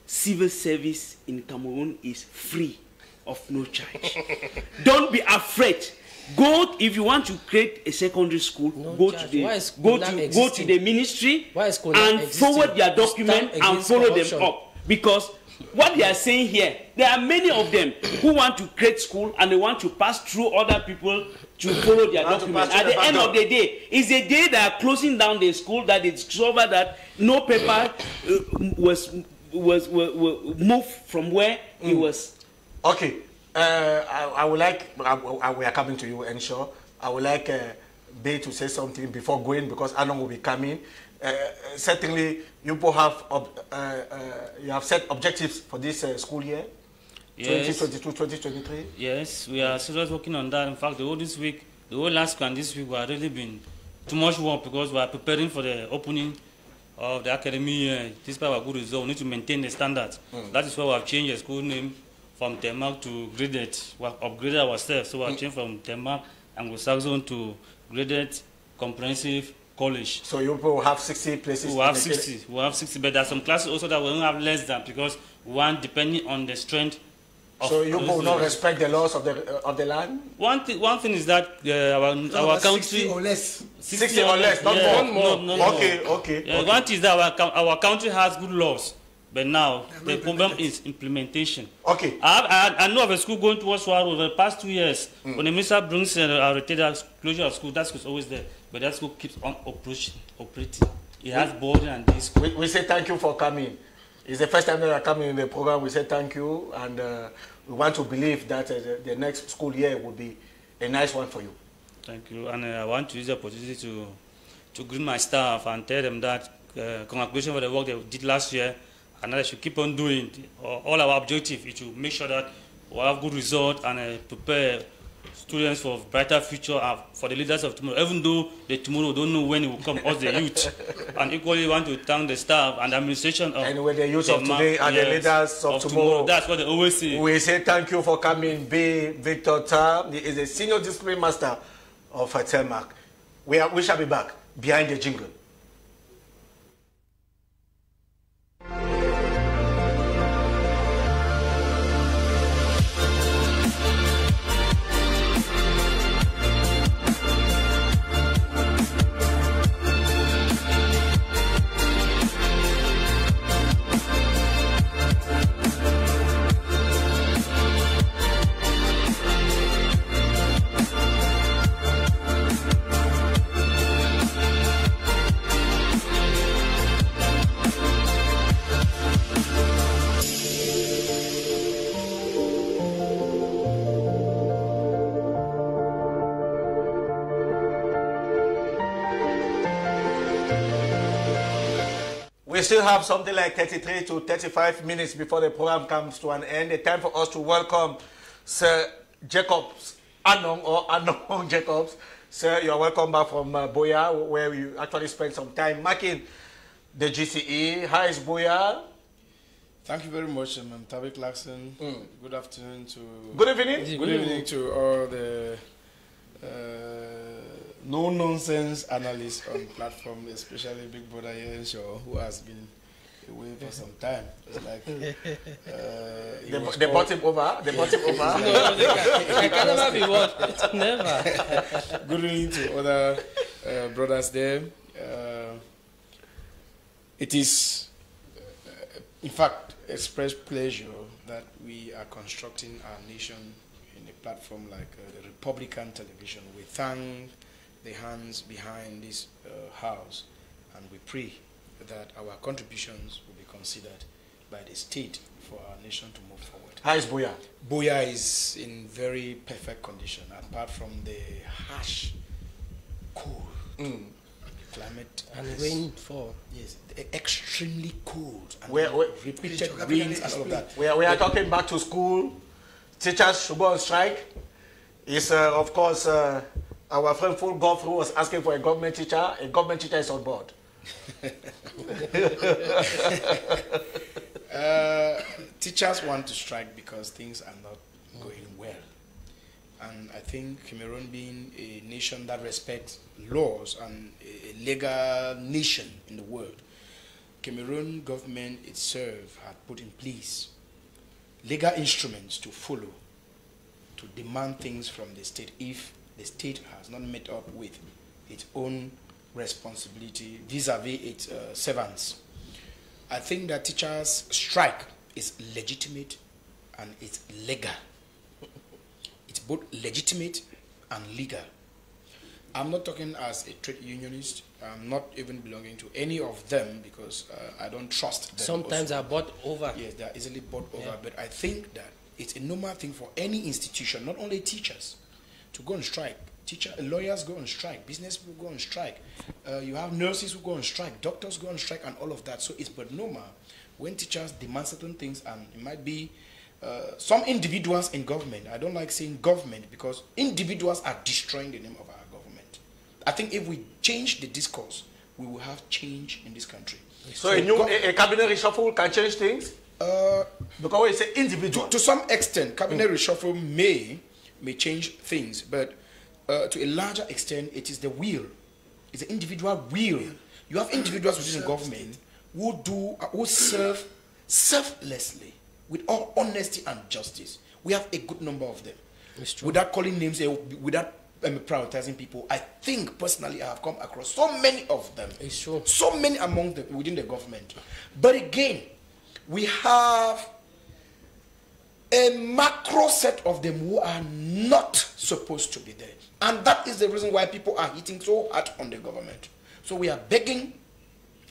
civil service in Cameroon is free of no charge. Don't be afraid. Go if you want to create a secondary school. Go to the ministry and forward their document and follow them up. Because what they are saying here, there are many of them who want to create school and they want to pass through other people to follow their documents. At the end of the day, it's the day they are closing down the school that they discover that no paper was moved from where it was. Okay, I would like, we are coming to you, Ensure. I would like Bay to say something before going, because Anong will be coming. Certainly, you both have you have set objectives for this school year, yes. 2022-2023. Yes, we are seriously working on that. In fact, the whole last week and this week, we have really been too much work because we are preparing for the opening of the academy year. Despite our good result, we need to maintain the standards. That is why we have changed the school name from Denmark to Graded. We have upgraded ourselves, so we have changed from Denmark Anglophone to Graded Comprehensive College. So you will have 60 places? We have 60. We have 60, but there are some classes also that we don't have less than, because one depending on the strength. So you will not respect the laws of the land? One thing is that our country 60 or less. 60 or less, not more. No. Okay. One thing is that our country has good laws, but now the problem is implementation. Okay. I know of a school going towards Swaro over the past 2 years. When the minister brings a closure of school, that school is always there, but that school keeps on operating. It has boarding and day school. We say thank you for coming. It's the first time that you are coming in the program. We say thank you, and we want to believe that the next school year will be a nice one for you. Thank you, and I want to use the opportunity to greet my staff and tell them that congratulations for the work they did last year, and that they should keep on doing. All our objective is to make sure that we have good results and prepare students for brighter future for the leaders of tomorrow, even though the tomorrow don't know when it will come, us the youth. And equally want to thank the staff and the administration of anyway, the youth of today and the leaders of tomorrow. That's what they always say. We say thank you for coming. B. Victor Tam is a senior discipline master of Telmark. We shall be back behind the jingle. We still have something like 33 to 35 minutes before the program comes to an end. The time for us to welcome Sir Jacobs Anong, or Anong Jacobs. Sir, you are welcome back from Boya, where you actually spent some time marking the GCE. Hi, is Boya. Thank you very much, I'm Tabik Laxon. Good afternoon to... Good evening. Good evening to all the no-nonsense analysts on platform, especially Big Brother Ensure, who has been away for some time. It's like they bought him over. They bought him over. No, they can never be what. Never. Good evening to other brothers there. It is, in fact, express pleasure that we are constructing our nation in a platform like the Republican television. We thank the hands behind this house, and we pray that our contributions will be considered by the state for our nation to move forward. How is Boya? Boya is in very perfect condition, apart from the harsh, cold climate and rainfall. Yes, extremely cold and repeated repeated rains and all of that. We are talking back to school. Teachers should go on strike. It's of course our friend Full Golf who was asking for a government teacher. A government teacher is on board. Teachers want to strike because things are not going well. And I think Cameroon, being a nation that respects laws and a legal nation in the world, Cameroon government itself had put in place legal instruments to follow, to demand things from the state if the state has not met up with its own responsibility vis-a-vis its servants. I think that teachers' strike is legitimate and it's legal. It's both legitimate and legal. I'm not talking as a trade unionist. I'm not even belonging to any of them because I don't trust them. Sometimes they're bought over. Yes, they are easily bought over. But I think that it's a normal thing for any institution, not only teachers, to go on strike. Lawyers go on strike, business people go on strike. You have nurses who go on strike, doctors go on strike, and all of that. So it's but normal when teachers demand certain things, and it might be some individuals in government. I don't like saying government because individuals are destroying the name of our government. I think if we change the discourse, we will have change in this country. So a cabinet reshuffle can change things? Because we say individual. To some extent, cabinet reshuffle may change things, but to a larger extent, it is the will. It's the individual will. You have individuals within the government who serve selflessly, with all honesty and justice. We have a good number of them. Without calling names, without prioritizing people, I think personally I have come across so many of them. It's true. So many among them within the government. But again, we have a macro set of them who are not supposed to be there. And that is the reason why people are hitting so hard on the government. So we are begging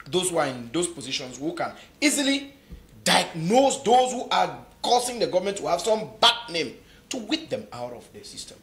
those who are in those positions who can easily diagnose those who are causing the government to have some bad name to weed them out of the system.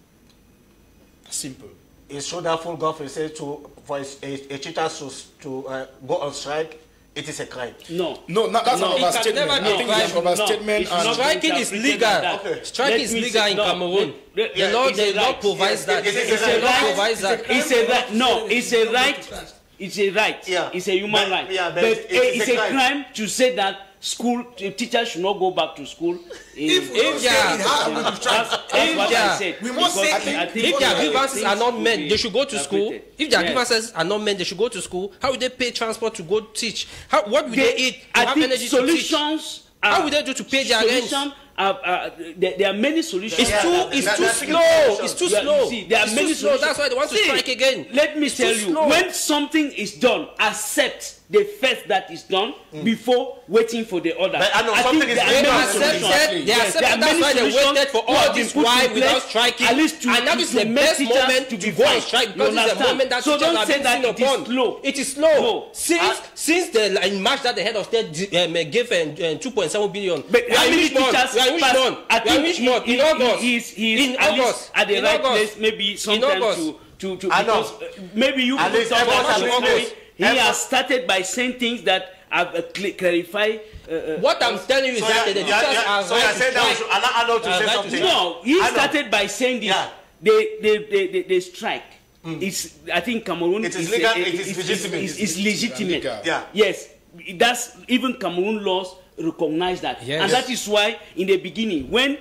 Simple. Is true that full government says for a teacher to go on strike, it is a crime? No, that's an overstatement. I think it's an overstatement. Striking is legal. Okay. Striking is legal in Cameroon. The law provides that. It's a right. No, it's a right. It's a right. Yeah. It's a human right. Yeah, but it's a crime to say that school teachers should not go back to school. If they if their grievances are not met, they should go to school. If their grievances are not met, they should go to school. How will they pay transport to go teach? What will they eat? I think solutions. How will they do to pay their rent? There are many solutions. It's too slow. It's too slow. There are many solutions. That's why they want to strike again. Let me tell you, when something is done, accept the first that is done before waiting for the other. But I know something is being done. They accepted. That's why they waited for all this while without striking. And that is the best moment to go and strike because it's the moment that teachers are being seen upon. It is slow. Since in March that the head of state gave 2.7 billion. But how many teachers? In August. He's at the right place. Maybe sometime to because maybe you could talk. He has started by saying things that have clarified. What I'm telling you is that the teachers are right to say something. No, he started by saying this. They strike. It's, I think Cameroon it is legal. It is legitimate. It's legitimate. Yeah. Yes, that's even Cameroon laws recognize that, and that is why in the beginning, when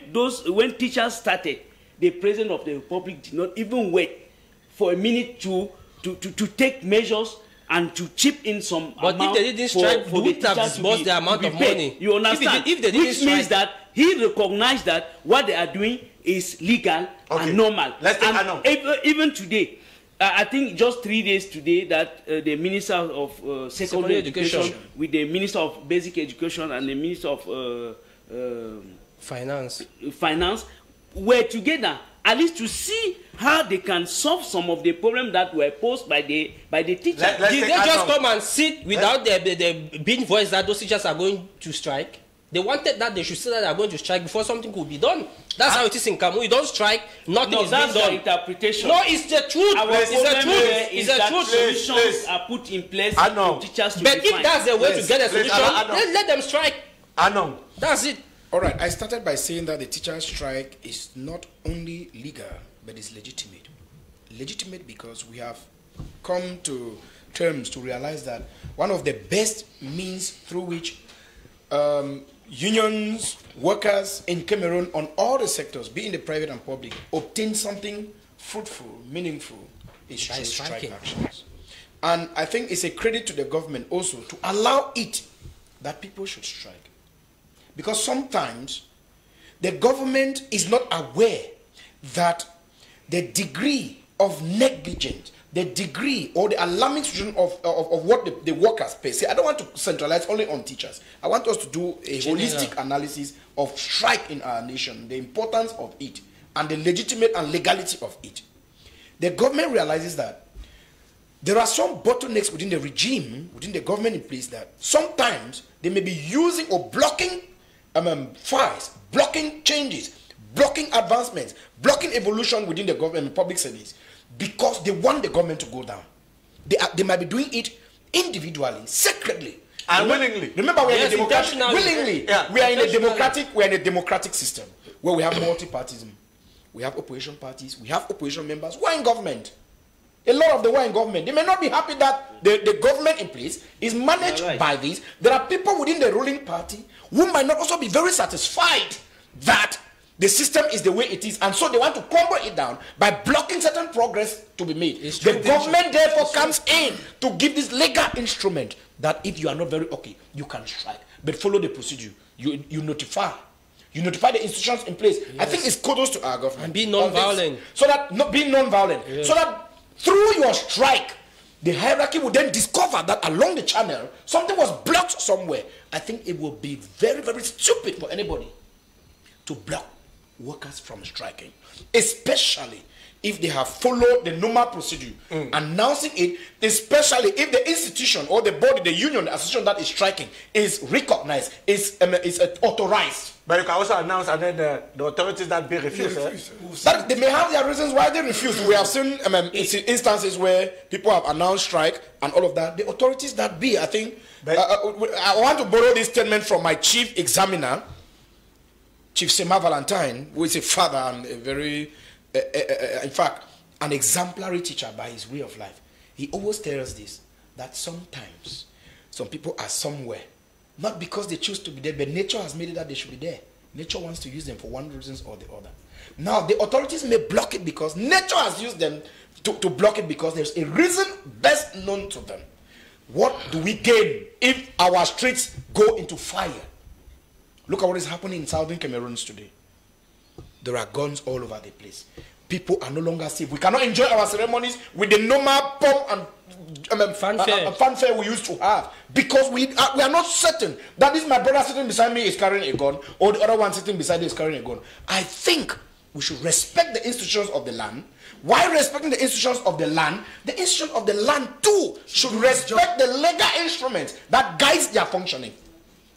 teachers started, the President of the Republic did not even wait for a minute to take measures and to chip in some but amount. But if they didn't strike, for they would have disbursed the amount of money. You understand? If they didn't which means that he recognized that what they are doing is legal and normal. Let's take and even today, I think just 3 days today that the Minister of Secondary Education with the Minister of Basic Education and the Minister of Finance were together, at least to see how they can solve some of the problems that were posed by the teachers. Did they just come and sit without the being voiced that those teachers are going to strike? They wanted that they should say that they are going to strike before something could be done. That's how it is in Cameroon. You don't strike, nothing is being done. Interpretation. No, it's the truth. It's the truth. Solutions are put in place for teachers to But if that's the way to get a solution, let them strike. That's it. All right, I started by saying that the teacher strike is not only legal, but it's legitimate. Legitimate because we have come to terms to realize that one of the best means through which unions, workers in Cameroon on all the sectors, be in the private and public, obtain something fruitful, meaningful, is strike actions. And I think it's a credit to the government also to allow it that people should strike. Because sometimes the government is not aware that the degree of negligence the degree or the alarming situation of what the workers pay. See, I don't want to centralize only on teachers. I want us to do a holistic analysis of strike in our nation, the importance of it, and the legitimate and legality of it. The government realizes that there are some bottlenecks within the regime, within the government in place, that sometimes they may be using or blocking files, blocking changes, blocking advancements, blocking evolution within the government and public service, because they want the government to go down. They might be doing it individually, secretly, and willingly. Remember, we are in a democratic willingly. Yeah. We are in a democratic system where we have multi-partism. We have opposition parties. We have opposition members who are in government. A lot of them who are in government. They may not be happy that the government in place is managed by this. There are people within the ruling party who might not also be very satisfied that the system is the way it is, and so they want to crumble it down by blocking certain progress to be made. The government therefore comes in to give this legal instrument that if you are not very okay, you can strike, but follow the procedure. You notify. You notify the institutions in place. Yes. I think it's kudos to our government. And be non-violent. So that being non-violent. Yes. So that through your strike, the hierarchy will then discover that along the channel something was blocked somewhere. I think it will be very, very stupid for anybody to block workers from striking, especially if they have followed the normal procedure, announcing it, especially if the institution or the body, the union, the association that is striking is recognized, is authorized. But you can also announce, and then the authorities that be refused. They may have their reasons why they refuse. We have seen instances where people have announced strike and all of that. The authorities that be, I think, I want to borrow this statement from my chief examiner, Chief Sema Valentine, who is a father and a very, in fact, an exemplary teacher by his way of life. He always tells this, that sometimes some people are somewhere, not because they choose to be there, but nature has made it that they should be there. Nature wants to use them for one reason or the other. Now, the authorities may block it because nature has used them to block it because there's a reason best known to them. What do we gain if our streets go into fire? Look at what is happening in southern Cameroon today. There are guns all over the place. People are no longer safe. We cannot enjoy our ceremonies with the normal pomp and fanfare we used to have, because we are not certain that this my brother sitting beside me is carrying a gun, or the other one sitting beside me is carrying a gun. I think we should respect the institutions of the land. While respecting the institutions of the land too should respect the legal instruments that guides their functioning.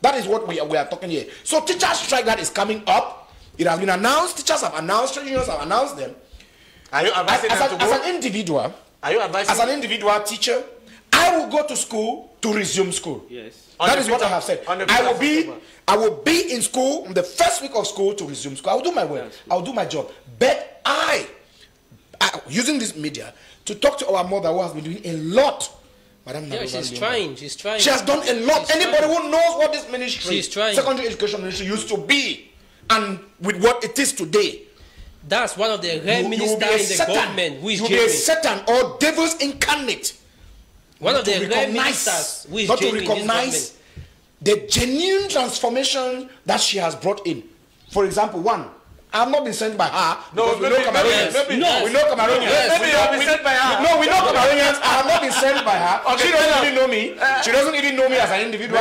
That is what we are talking here. So teachers' strike that is coming up, it has been announced, teachers have announced, trade unions have announced them. Are you advising them to go? As an individual, are you advising? As an individual teacher, I will go to school to resume school. Yes. That is what I have said. I will be in school on the first week of school to resume school. I will do my work. I will do my job. But I using this media to talk to our mother who has been doing a lot. Yeah, she's trying. She's trying. She has done a lot. Anybody who knows what this ministry, secondary education ministry, used to be, and with what it is today, that's one of the rare ministers in the government who is genuine. You will be a Satan or devils incarnate. One of the rare ministers who is not to recognize the genuine transformation that she has brought in. For example, one, I have not been sent by her. No, we know Cameroonians. We know Cameroonians. Maybe you have been sent by her. No, we know Cameroonians. I have not been sent by her. Okay, she doesn't even know me. She doesn't even know me as an individual.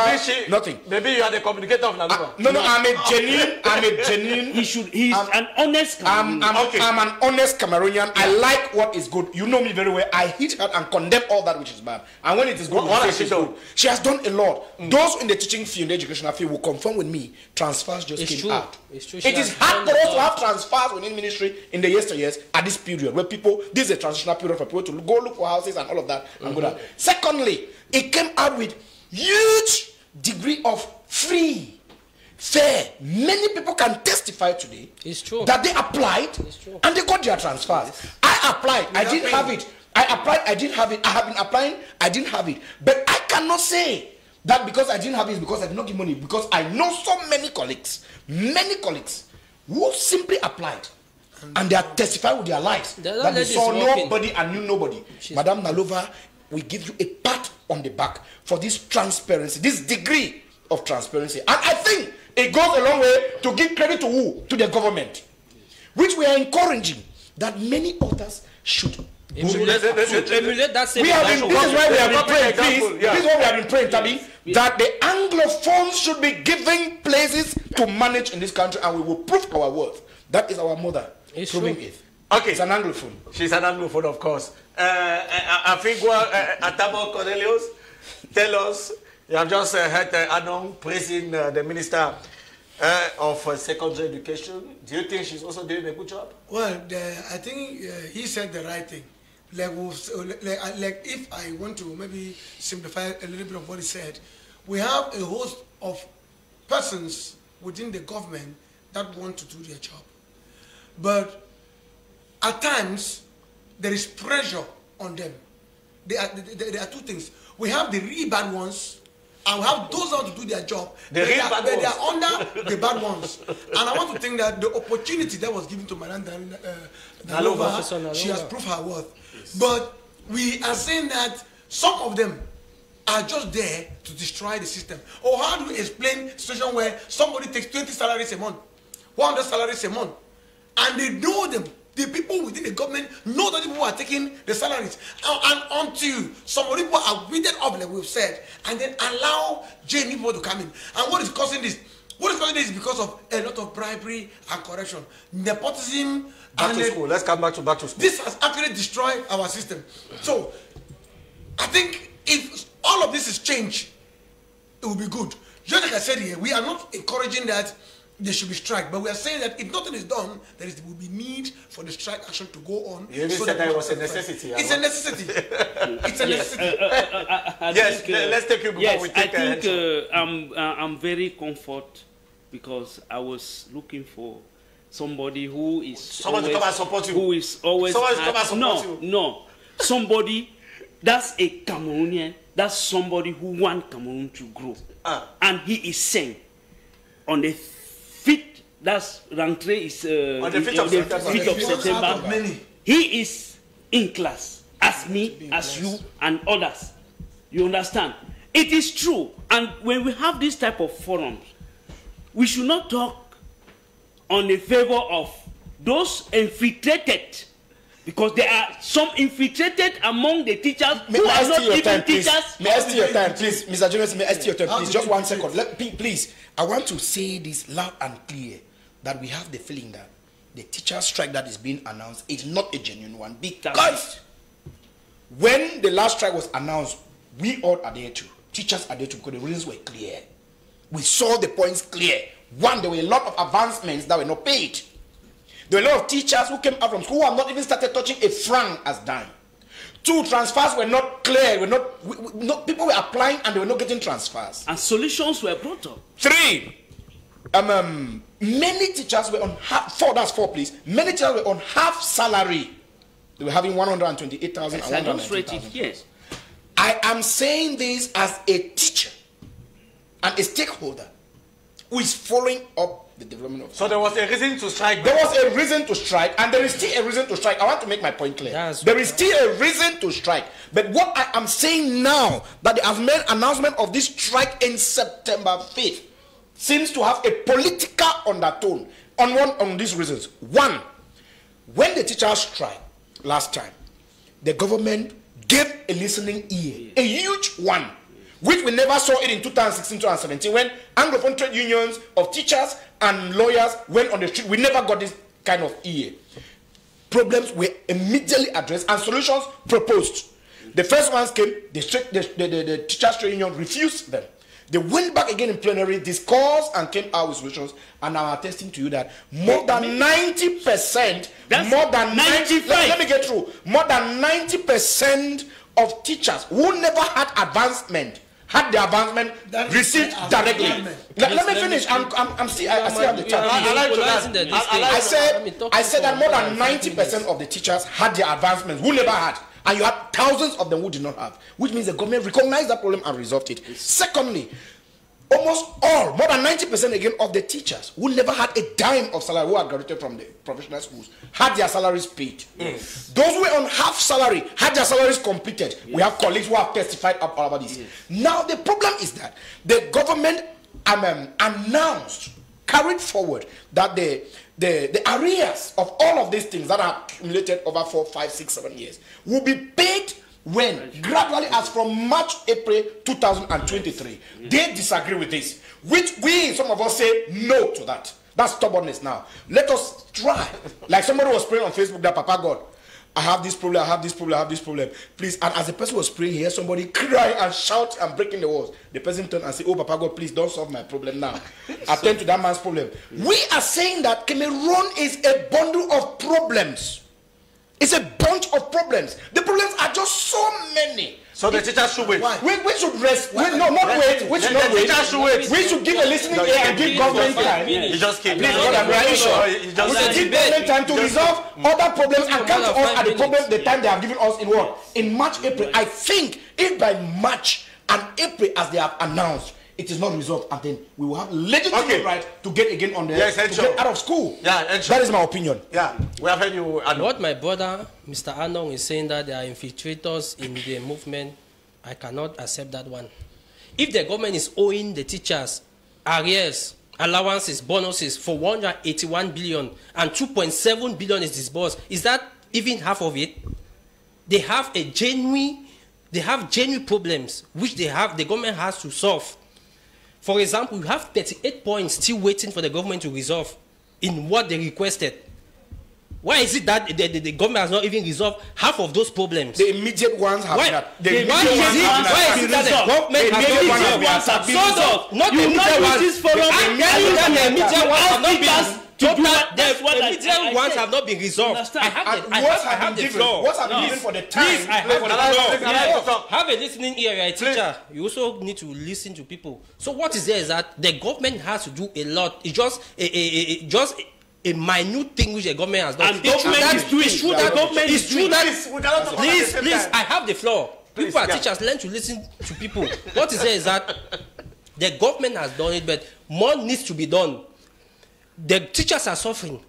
Nothing. Maybe you are the communicator of Naluba. No, I'm a genuine. He's an honest Cameroonian. I'm an honest Cameroonian. I like what is good. You know me very well. I hate her and condemn all that which is bad. And when it is good, what has she done? She has done a lot. Those in the teaching field, the educational field, will confirm with me. Transfers just came out. It's true. It is hard for us to have transfers within ministry in the yesteryears at this period where people, this is a transitional period for people to go look for houses and all of that and go down. Secondly, it came out with huge degree of free, fair. Many people can testify today that they applied and they got their transfers. I applied, I didn't have it. I applied, I didn't have it. I have been applying, I didn't have it. But I cannot say that because I didn't have it is because I did not give money, because I know so many colleagues who simply applied and they are testifying with their lives that they saw nobody and knew nobody. Madam Nalova, we give you a pat on the back for this transparency, this degree of transparency. And I think it goes a long way to give credit to who? To the government, which we are encouraging that many others should Emulate that same. This is why we have been praying, please. This is what we have been praying, Tabi, that the Anglophones should be given places to manage in this country, and we will prove our worth. That is our mother. It's proving true. it. Okay. It's an Anglophone. She's an Anglophone, of course. Afigwa Atabo Cornelius, tell us, you have just heard Anon praising the Minister of Secondary Education. Do you think she's also doing a good job? Well, I think he said the right thing. Like if I want to maybe simplify a little bit of what he said, we have a host of persons within the government that want to do their job. But at times, there is pressure on them. There are two things. We have the really bad ones, and we have those who want to do their job. They are under the bad ones. And I want to think that the opportunity that was given to Madame Dalova, she has proved her worth. Yes. But we are saying that some of them are just there to destroy the system. Or how do we explain a situation where somebody takes 20 salaries a month, 100 salaries a month, and they know them? The people within the government know that the people are taking the salaries. And until some people are weeded up, like we've said, and then allow genuine people to come in. And what is causing this? What is causing this is because of a lot of bribery and corruption. Nepotism. Back to school. Let's come back to school. This has actually destroyed our system. So, I think if all of this is changed, it will be good. Just like I said here, we are not encouraging that there should be strike, but we are saying that if nothing is done, there will be need for the strike action to go on. You even said that it was a necessity. It's a necessity. It's a necessity. Yes, let's take you before we take I think I'm very comfort because I was looking for somebody who is someone to come and support you. Who is always someone to come and support you. No, somebody that's a Cameroonian. That's somebody who wants Cameroon to grow, and he is saying on the 5th, that's rentrée is on the 5th of September. He is in class as me, as you, and others. You understand? It is true. And when we have this type of forums, we should not talk on the favor of those infiltrated, because there are some infiltrated among the teachers who are not even teachers. May I steal your time, please? Mr. Jonas, may I steal your time, please? Just 1 second. Please, I want to say this loud and clear, that we have the feeling that the teacher strike that is being announced is not a genuine one. Because when the last strike was announced, we all adhered to. Teachers adhered to, because the reasons were clear. We saw the points clear. One, there were a lot of advancements that were not paid. There were a lot of teachers who came out from school who have not even started touching a franc as dime. 2, transfers were not clear. People were applying and they were not getting transfers. And solutions were brought up. 3, many teachers were on half. 4, that's 4, please. Many teachers were on half salary. They were having 128,000 and 190,000. Yes. I am saying this as a teacher and a stakeholder who is following up the development of. So there was a reason to strike. There was a reason to strike, and there is still a reason to strike. I want to make my point clear. There is still a reason to strike. But what I am saying now, that the announcement of this strike in September 5th seems to have a political undertone on these reasons. 1, when the teachers strike last time, the government gave a listening ear, a huge one, which we never saw it in 2016, 2017, when Anglophone trade unions of teachers and lawyers went on the street. We never got this kind of ear. Problems were immediately addressed and solutions proposed. The first ones came, the teachers trade union refused them. They went back again in plenary, discussed, and came out with solutions. And I'm attesting to you that more than 90%, more than 95%, let me get through, more than 90% of teachers who never had advancement had the advancement received directly. Let me finish. I still have the chance. I said that more than 90% of the teachers had their advancements who never had. And you had thousands of them who did not have, which means the government recognized that problem and resolved it. Secondly, almost all, more than 90% again of the teachers who never had a dime of salary, who had graduated from the professional schools, had their salaries paid. Yes. Those who were on half salary had their salaries completed. Yes. We have colleagues who have testified about this. Yes. Now the problem is that the government announced, carried forward, that the the arrears of all of these things that are accumulated over 4, 5, 6, 7 years will be paid when? Gradually, as from March, April 2023. They disagree with this, which some of us say no to that. That's stubbornness now. Let us try. Like somebody was praying on Facebook that, Papa God, I have this problem, I have this problem, I have this problem. Please, and as the person was praying, he heard somebody cry and shout and breaking the walls. The person turned and said, oh, Papa God, please don't solve my problem now. Attend to that man's problem. We are saying that Cameroon is a bundle of problems. It's a bunch of problems. The problems are just so many. So the teachers should wait. We should rest. We should give a listening ear and give government time. You just keep. Please, God, I'm very sure. We should give government time to resolve other problems and come to us at the time they have given us in what? In March, April. I think if by March and April, as they have announced, it is not resolved, and then we will have legitimate right to get again on the to get out of school. That is my opinion. We have heard you. What my brother, Mr. Anong, is saying that there are infiltrators in the movement, I cannot accept that one. If the government is owing the teachers arrears, allowances, bonuses for 181 billion and 2.7 billion is disbursed, is that even half of it? They have genuine problems which the government has to solve. For example, we have 38 points still waiting for the government to resolve in what they requested. Why is it that the government has not even resolved half of those problems? The immediate ones have not. Why is it that the government has not resolved? Not the immediate ones. The immediate ones have not been resolved. I have the floor. What have been given for the time? Please, I have the floor. Have a listening ear, you're a teacher. You also need to listen to people. So what is there is that the government has to do a lot. It's just a minute thing which the government has done. And government is doing. It's true that. Please, I have the floor. People are teachers. Learn to listen to people. What is there is that the government has done it, but more needs to be done. The teachers are suffering.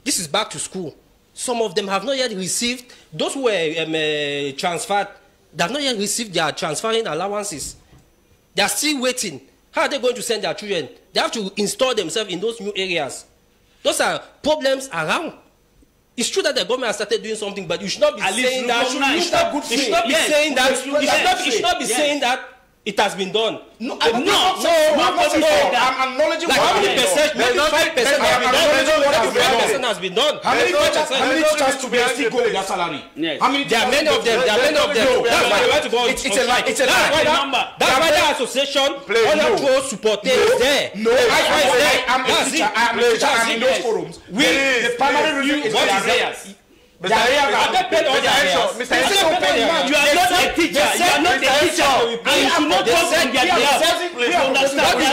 This is back to school. Some of them have not yet received. Those who were transferred, they have not yet received their transferring allowances. They are still waiting. How are they going to send their children? They have to install themselves in those new areas. Those are problems around. It's true that the government has started doing something, but you should not be saying that. You should not be saying that it has been done. I'm acknowledging like how many percent? Maybe 5% has been done. How many teachers to be still go with their salary? Yes. There are many of them. That's why they want to go. It's a lie. That's why that association, other pro-supporters is there. No, I'm a teacher. I'm in those forums. The primary reason is what is theirs. You are not a teacher. You are not a teacher. And you should not talk to their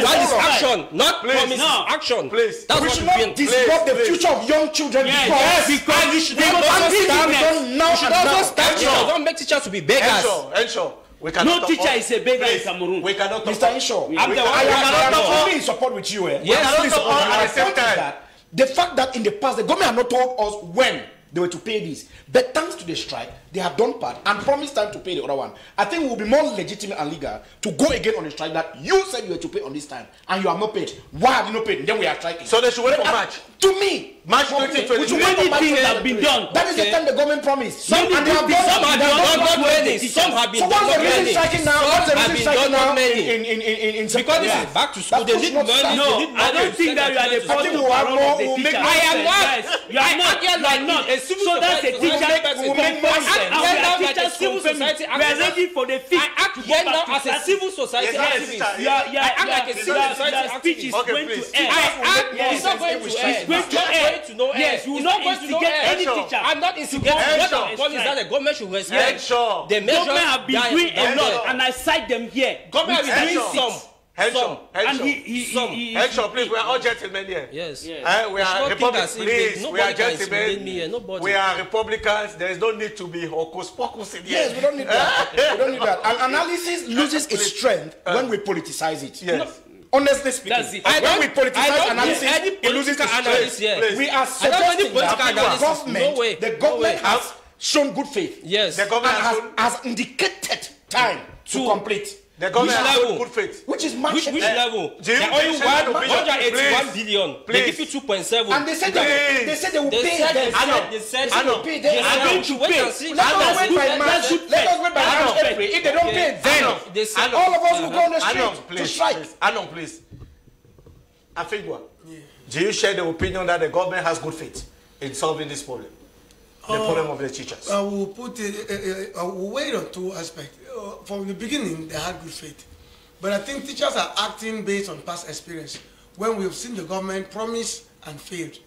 That is action, not promise. Action. Please. We should not disrupt the future of young children because we should also start. Don't make teachers to be beggars. No teacher is a beggar in Cameroon. We cannot talk. Mr. Inshaw, I am in support with you. Yes. At the same time, the fact that in the past the government have not told us when they were to pay this, but thanks to the strike, they have done part and promised time to pay the other one. I think it will be more legitimate and legal to go again on the strike that you said you were to pay on this time and you have not paid. Why have you not paid? And then we are striking. So they should wait for March. To me, March 2023. Many things have been done. That is the time the government promised. Some have been striking now. What's the reason striking now in because this is back to school. They need money. No, I don't think that you are the first to promote the teacher. I am not. You are not. So that's a teacher. Civil society. We are ready for the fifth. I act here now as a civil society activist. I act like a civil society activist. Going to end. I act. It's not going to end. Yes, you are not going to get any teacher. I'm not instigating. What I'm calling is that the government should respect the measures. Government have been doing a lot, and I cite them here. Government has been doing some. Henshaw, please, we are all gentlemen here. Yes. We are Republicans, please. We are gentlemen. We are Republicans. There is no need to be hocus pocus in here. Yes, we don't need that. We don't need that. An analysis loses its strength when we politicize it. Yes. Honestly speaking, when we politicize analysis, it loses its strength. We are suggesting that the government has shown good faith. Yes. The government has indicated time to complete. The government has good faith. Which is much. Which level? They only 181 billion. They give you 2.7. And they said they will pay them. They said they will pay them. They are going to pay. Let us wait by March. Let us wait by March, April. If they don't pay, then all of us will go on the street to strike. Anon, please. Afigwa, do you share the opinion that the government has good faith in solving this problem? The problem of the teachers. I will put it, I will wait on two aspects. From the beginning, they had good faith. But I think teachers are acting based on past experience. When we have seen the government promise and failed,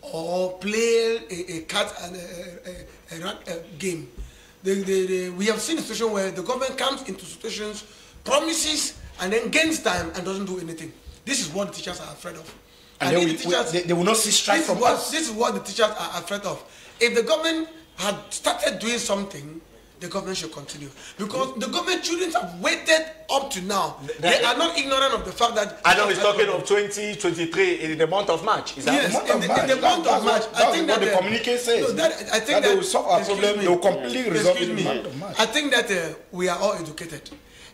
or play a cat and a rat game. We have seen a situation where the government comes into situations, promises, and then gains time and doesn't do anything. This is what the teachers are afraid of. And then they will not see strike from us. This is what the teachers are afraid of. If the government had started doing something, the government should continue. Because the government shouldn't have waited up to now. They are not ignorant of the fact that... I know he's talking of 2023 in the month of March. Is that yes, in the month of March. I think that the communique says. I think that they will solve our problem, they will completely resolve it in the month of March. I think that we are all educated.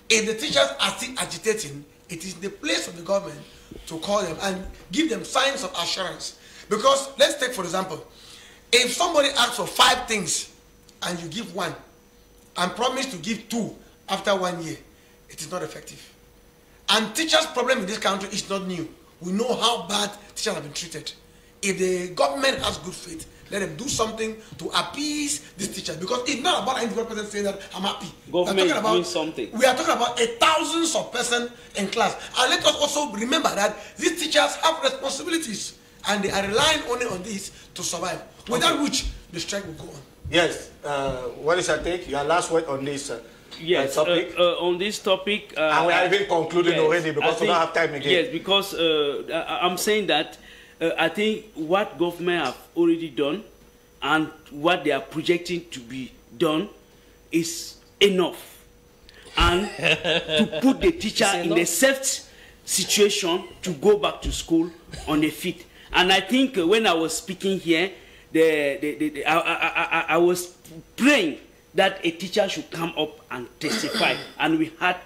If the teachers are still agitating, it is the place of the government to call them and give them signs of assurance. Because let's take for example, if somebody asks for 5 things and you give 1 and promise to give 2 after 1 year, it is not effective. And teachers' problem in this country is not new. We know how bad teachers have been treated. If the government has good faith, let them do something to appease these teachers. Because it's not about an individual person saying that I'm happy. Government is doing something. We are talking about thousands of persons in class. And let us also remember that these teachers have responsibilities. And they are relying only on this to survive. Without which, the strike will go on. Yes. What is your take? Your last word on this yes, topic? On this topic... and we are even concluding already because we don't have time again. Yes, because I'm saying that I think what government have already done and what they are projecting to be done is enough. And to put the teacher in a safe situation to go back to school on their feet. And I think when I was speaking here, I was praying that a teacher should come up and testify. And we had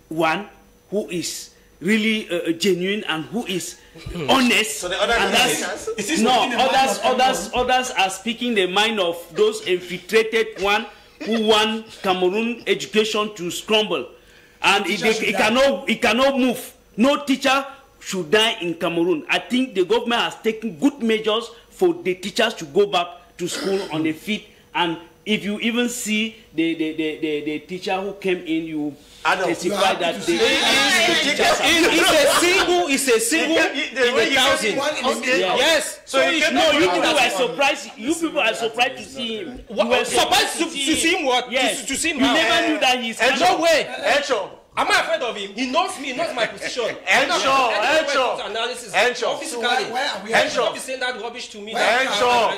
one who is really genuine and who is honest. So the others are speaking the mind of those infiltrated one who want Cameroon education to crumble. And it cannot move. No teacher should die in Cameroon. I think the government has taken good measures for the teachers to go back to school on their feet. And if you even see the teacher who came in, you testify that it's a single in 1,000. Yes. So you people are surprised. You people are surprised to see him. Surprised to see him what? Yes. To see him. You never knew that he's no way. Eto'o. Am I afraid of him? He knows me, he knows my position. Eto'o. Physically. Don't be saying that rubbish to me. Eto'o.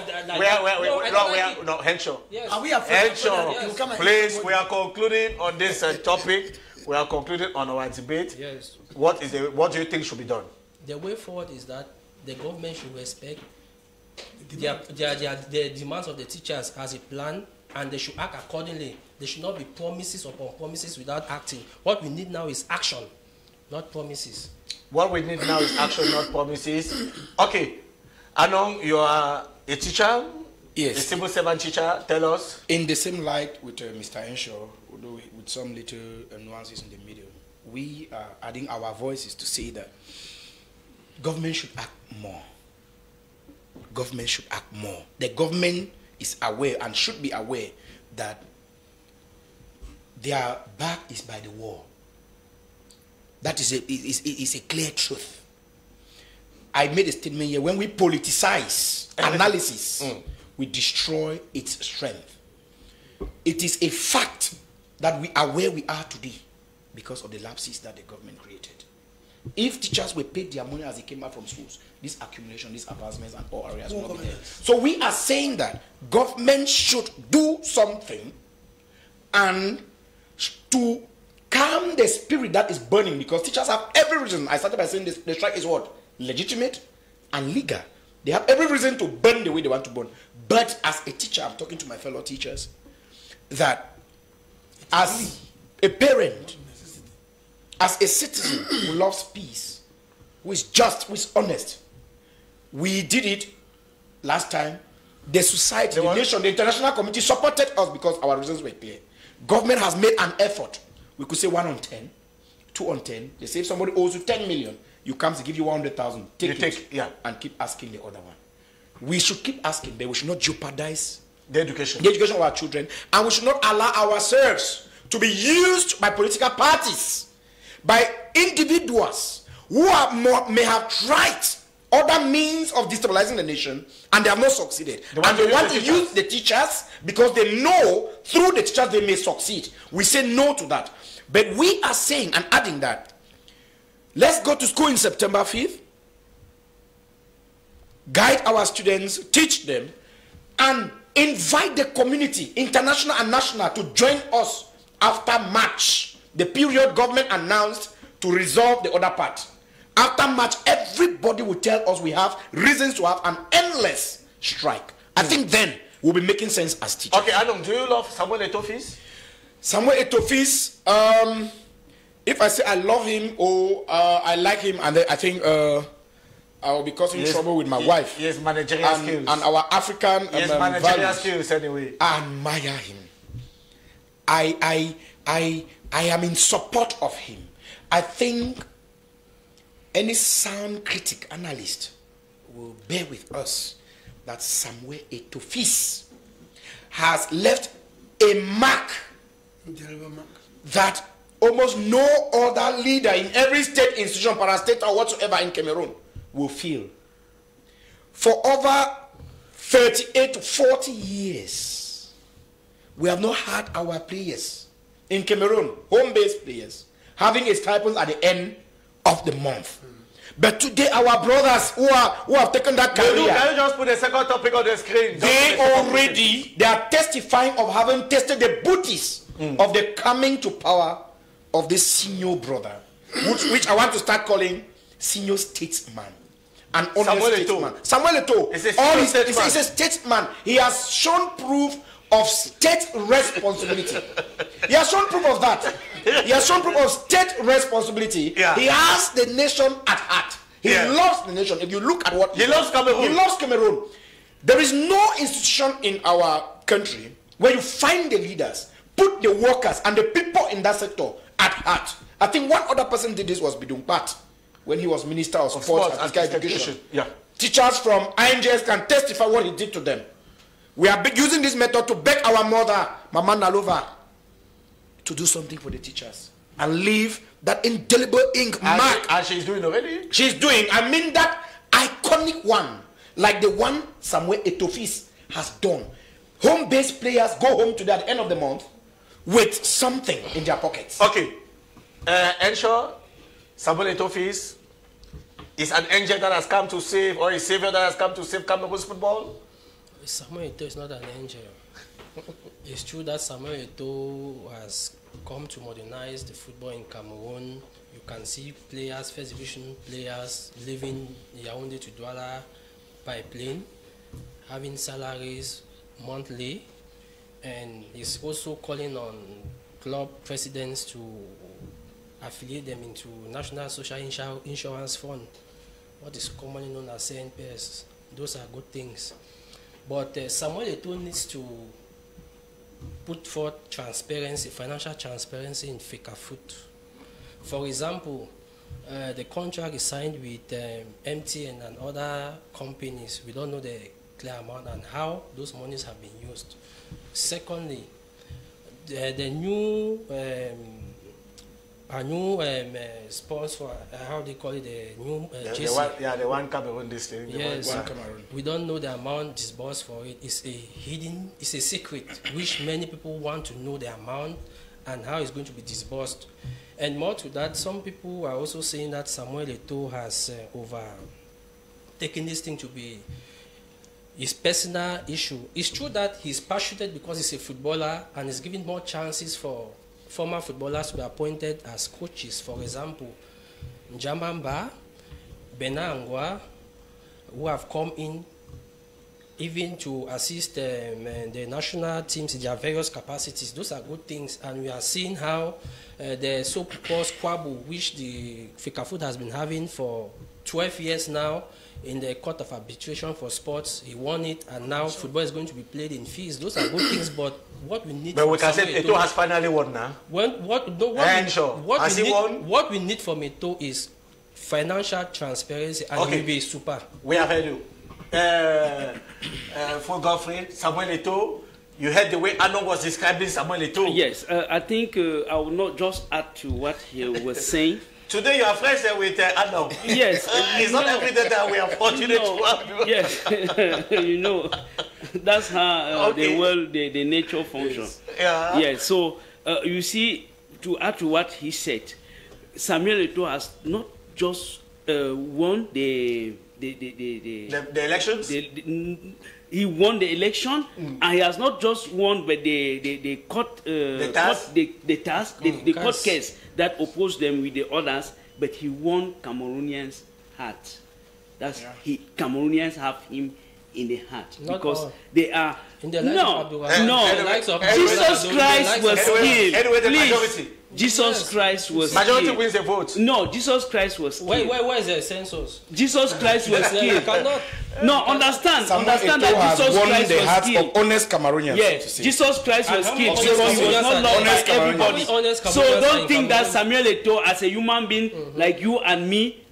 Are we afraid? Eto'o. Please, we are concluding on this topic. We are concluding on our debate. Yes. What do you think should be done? The way forward is that the government should respect the demands of the teachers as a plan, and they should act accordingly. There should not be promises upon promises without acting. What we need now is action, not promises. What we need now is action, not promises. Okay. Anon, you are a teacher? Yes. A civil servant teacher. Tell us. In the same light with Mr. Henshaw, although with some little nuances in the middle, we are adding our voices to say that government should act more. Government should act more. The government is aware and should be aware that their back is by the wall. That is a clear truth. I made a statement here. When we politicize analysis, we destroy its strength. It is a fact that we are where we are today because of the lapses that the government created. If teachers were paid their money as they came out from schools, this accumulation, these advancements and all areas will not be there. So we are saying that government should do something and to calm the spirit that is burning, because teachers have every reason. I started by saying this, the strike is what? Legitimate and legal. They have every reason to burn the way they want to burn. But as a teacher, I'm talking to my fellow teachers, that as a parent, as a citizen who loves peace, who is just, who is honest, we did it last time. The society, the nation, the international community supported us because our reasons were clear. Government has made an effort. We could say 1 on 10, 2 on 10. They say if somebody owes you 10 million, you come to give you 100,000. Take it and keep asking the other one. We should keep asking, but we should not jeopardize the education of our children, and we should not allow ourselves to be used by political parties, by individuals who may have tried other means of destabilizing the nation and they have not succeeded. And they want to use the teachers because they know through the teachers they may succeed. We say no to that. But we are saying and adding that, let's go to school in September 5th, guide our students, teach them, and invite the community, international and national, to join us after March, the period government announced to resolve the other part. After March, everybody will tell us we have reasons to have an endless strike. I think then we'll be making sense as teachers. Okay, Adam, do you love Samuel Eto'o? Samuel Eto'o, if I say I love him or I like him, and I think I will be causing trouble with my wife. Yes, managerial skills. And our African managerial skills anyway. I admire him. I am in support of him. I think any sound critic, analyst will bear with us that Samuel Eto'o has left a mark that almost no other leader in every state institution, parastate or whatsoever in Cameroon will feel. For over 38 to 40 years, we have not had our players in Cameroon, home-based players, having a stipend at the end of the month. But today our brothers who have taken that career, can you just put the second topic on the screen? They are testifying of having tasted the booties of the coming to power of this senior brother, which I want to start calling senior statesman. An honest statesman. Samuel Eto'o is a statesman. He has shown proof of state responsibility. He has shown proof of that. He has shown proof of state responsibility. Yeah. He has the nation at heart. He loves the nation. If you look at what he loves Cameroon. He loves Cameroon. There is no institution in our country where you find the leaders, put the workers and the people in that sector at heart. I think one other person did this was Bidung Pat when he was Minister of Sports and Physical Education. Yeah. Teachers from INJS can testify what he did to them. We are using this method to beg our mother, Mama Nalova, to do something for the teachers and leave that indelible ink mark. And she's doing already? She's doing. I mean that iconic one, like the one Samuel Eto'o has done. Home-based players go home today at the end of the month with something in their pockets. Okay. Ensure Samuel Eto'o is an angel that has come to save, or a savior that has come to save Cameroon's football? Samuel Eto'o is not an angel. It's true that Samuel Eto'o has come to modernize the football in Cameroon. You can see players, first division players, leaving Yaoundé to Douala by plane, having salaries monthly, and he's also calling on club presidents to affiliate them into National Social Insurance Fund, what is commonly known as CNPS. Those are good things. But Samuel Eto'o needs to put forth transparency, financial transparency in Fcfa. For example, the contract is signed with MTN and other companies. We don't know the clear amount and how those monies have been used. Secondly, the new sponsor, how do you call it, the new the one Cameroon district. Yes, we don't know the amount disbursed for it. It's a hidden, it's a secret, which many people want to know the amount and how it's going to be disbursed. And more to that, some people are also saying that Samuel Eto'o has taken this thing to be his personal issue. It's true that he's passionate because he's a footballer and is giving more chances for former footballers to be appointed as coaches. For example, Njamamba, Benangwa, who have come in even to assist the national teams in their various capacities. Those are good things, and we are seeing how the so-called squabble which the Fcfa has been having for 12 years now in the Court of Arbitration for Sports. He won it, and now football is going to be played in fees. Those are good things, but what we need... But we can say Eto'o has finally won now. What we need from Eto'o is financial transparency, and it will be super. We have heard you. For Godfrey, Samuel Eto'o, you heard the way Anon was describing Samuel Eto'o. Yes, I think I will not just add to what he was saying. Today you are friends with Anon. Yes. It's not every day that we are fortunate to have you. Yes. You know, that's how the nature functions. Yes. Yeah. Yes. So you see, to add to what he said, Samuel Eto'o has not just won the elections. He won the election, and he has not just won, but the court court case that opposed them with the others, but he won Cameroonians' heart. That's Cameroonians have him in the heart, because they are Jesus Christ was killed. Anyway, the majority. Jesus Christ was majority killed. wins the vote. No, Jesus Christ was killed. Where is the census? Jesus Christ was killed. No, understand that Jesus Christ was killed. Of honest Cameroonians. Yes, Jesus Christ was killed because he was not loved by everybody. So don't think that Samuel Eto'o, as a human being like you and me,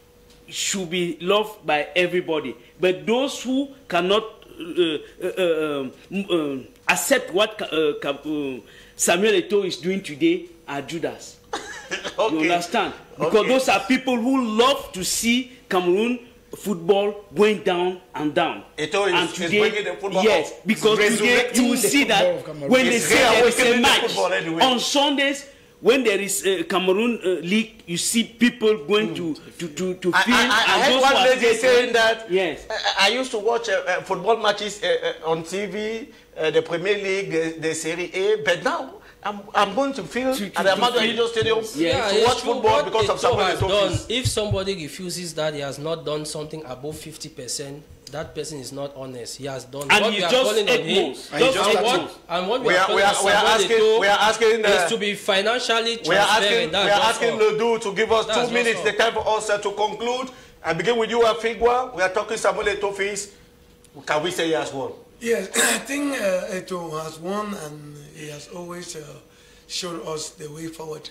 should be loved by everybody. But those who cannot accept what Samuel Eto'o is doing today are Judas. You understand? Because those are people who love to see Cameroon football going down and down. Eto'o and today, is bringing the football yes, up. because today you will see that when they say there is a match anyway. on Sundays, when there is a Cameroon league, you see people going to film. I heard one lady saying that. Yes, I used to watch football matches on TV, the Premier League, the Serie A, but now I'm going to feel at the Amado Stadium to watch football because of Samuel Eto'o. If somebody refuses that he has not done something above 50%, that person is not honest. He has done and what we are calling on him. And what we are asking is to be financially transparent. We are asking Ledoux to give us 2 minutes, the time for us to conclude. I begin with you, Afigwa. We are talking Samuel Eto'o fees. Can we say he has won? Yes, I think Eto'o has won, and he has always shown us the way forward,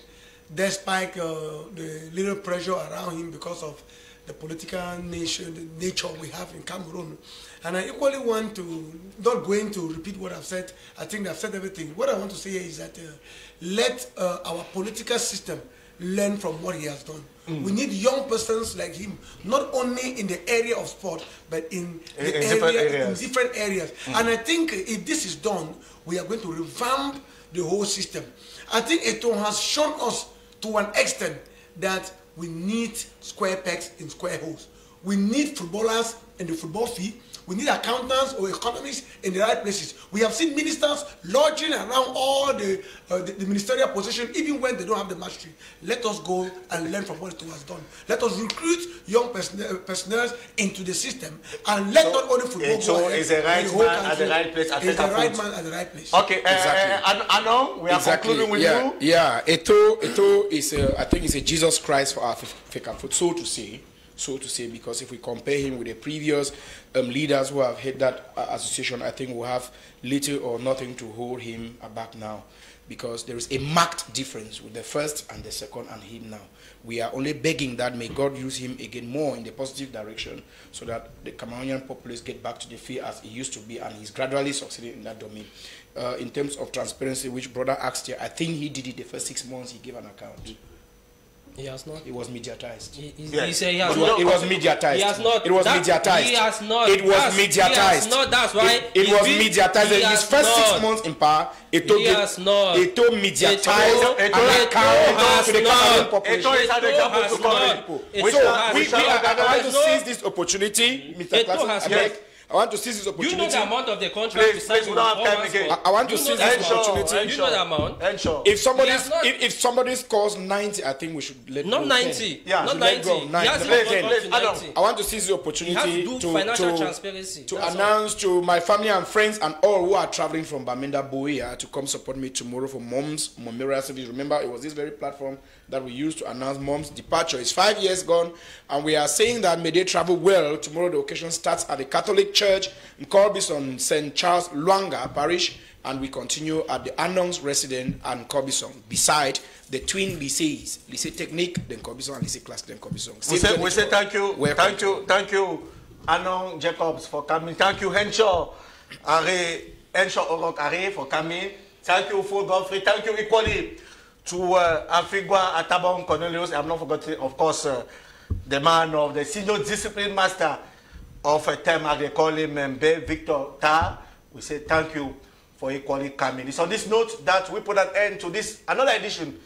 despite the little pressure around him because of the political nature we have in Cameroon. And I equally want to, not going to repeat what I've said, I think I've said everything. What I want to say here is that let our political system learn from what he has done. We need young persons like him, not only in the area of sport, but in different areas. And I think if this is done, we are going to revamp the whole system. I think Eto'o has shown us to an extent that we need square pegs in square holes. We need footballers in the football field. We need accountants or economists in the right places. We have seen ministers lodging around all the ministerial positions, even when they don't have the mastery. Let us go and learn from what Eto'o has done. Let us recruit young personnel into the system, and let not only football go ahead. Is a right man at the right place. Is the right man at the right place. Okay, exactly. Anon, we are concluding with you. Yeah, Eto'o is, I think, is a Jesus Christ for Africa, so to say. Because if we compare him with the previous leaders who have headed that association, I think we'll have little or nothing to hold him back now, because there is a marked difference with the first and the second and him now. We are only begging that may God use him again more in the positive direction, so that the Cameroonian populace get back to the field as it used to be, and he's gradually succeeding in that domain. In terms of transparency, which brother asked here, I think he did it the first 6 months he gave an account. He has not. It was mediatized. He said he has not. It was mediatized. He has not. It was mediatized. He has not. It was mediatized. He has not. That's why. It was mediatized. In his first 6 months in power, Eto'o mediatized an account to the Cameroon population. Eto'o is an example to Cameroon people. So we are going to seize this opportunity, Mr. Classic, I want to seize this opportunity. You know the amount of the contract please, we don't have time again. I want to seize this opportunity. You know the amount. If somebody scores 90, I think we should let not go. 90. Yeah, not 90. I want to seize the opportunity to announce to my family and friends and all who are traveling from Bamenda Boya to come support me tomorrow for Mom's memorial service. Remember, it was this very platform that we used to announce Mom's departure. It's 5 years gone, and we are saying that may they travel well. Tomorrow the occasion starts at the Catholic Church in Corbison, St. Charles Luanga Parish, and we continue at the Anong's Resident and Corbison, beside the twin lycées, Lycée Technique, then Corbison, and Lycée Classique, then Corbison. We say thank you, thank you, Anong Jacobs for coming. Thank you, Henshaw Orok Are for coming. Thank you, Full Godfrey. Thank you equally to Afrigua Atabon Cornelius. I'm not forgetting, of course, the man of the senior discipline master of Tema, they call him Mbe Victor Ta. We say thank you for equally coming. It's on this note that we put an end to this, another edition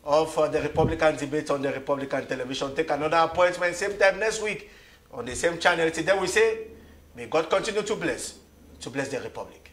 of the Republican debate on the Republican television. Take another appointment, same time next week on the same channel. Then we say, may God continue to bless the Republic.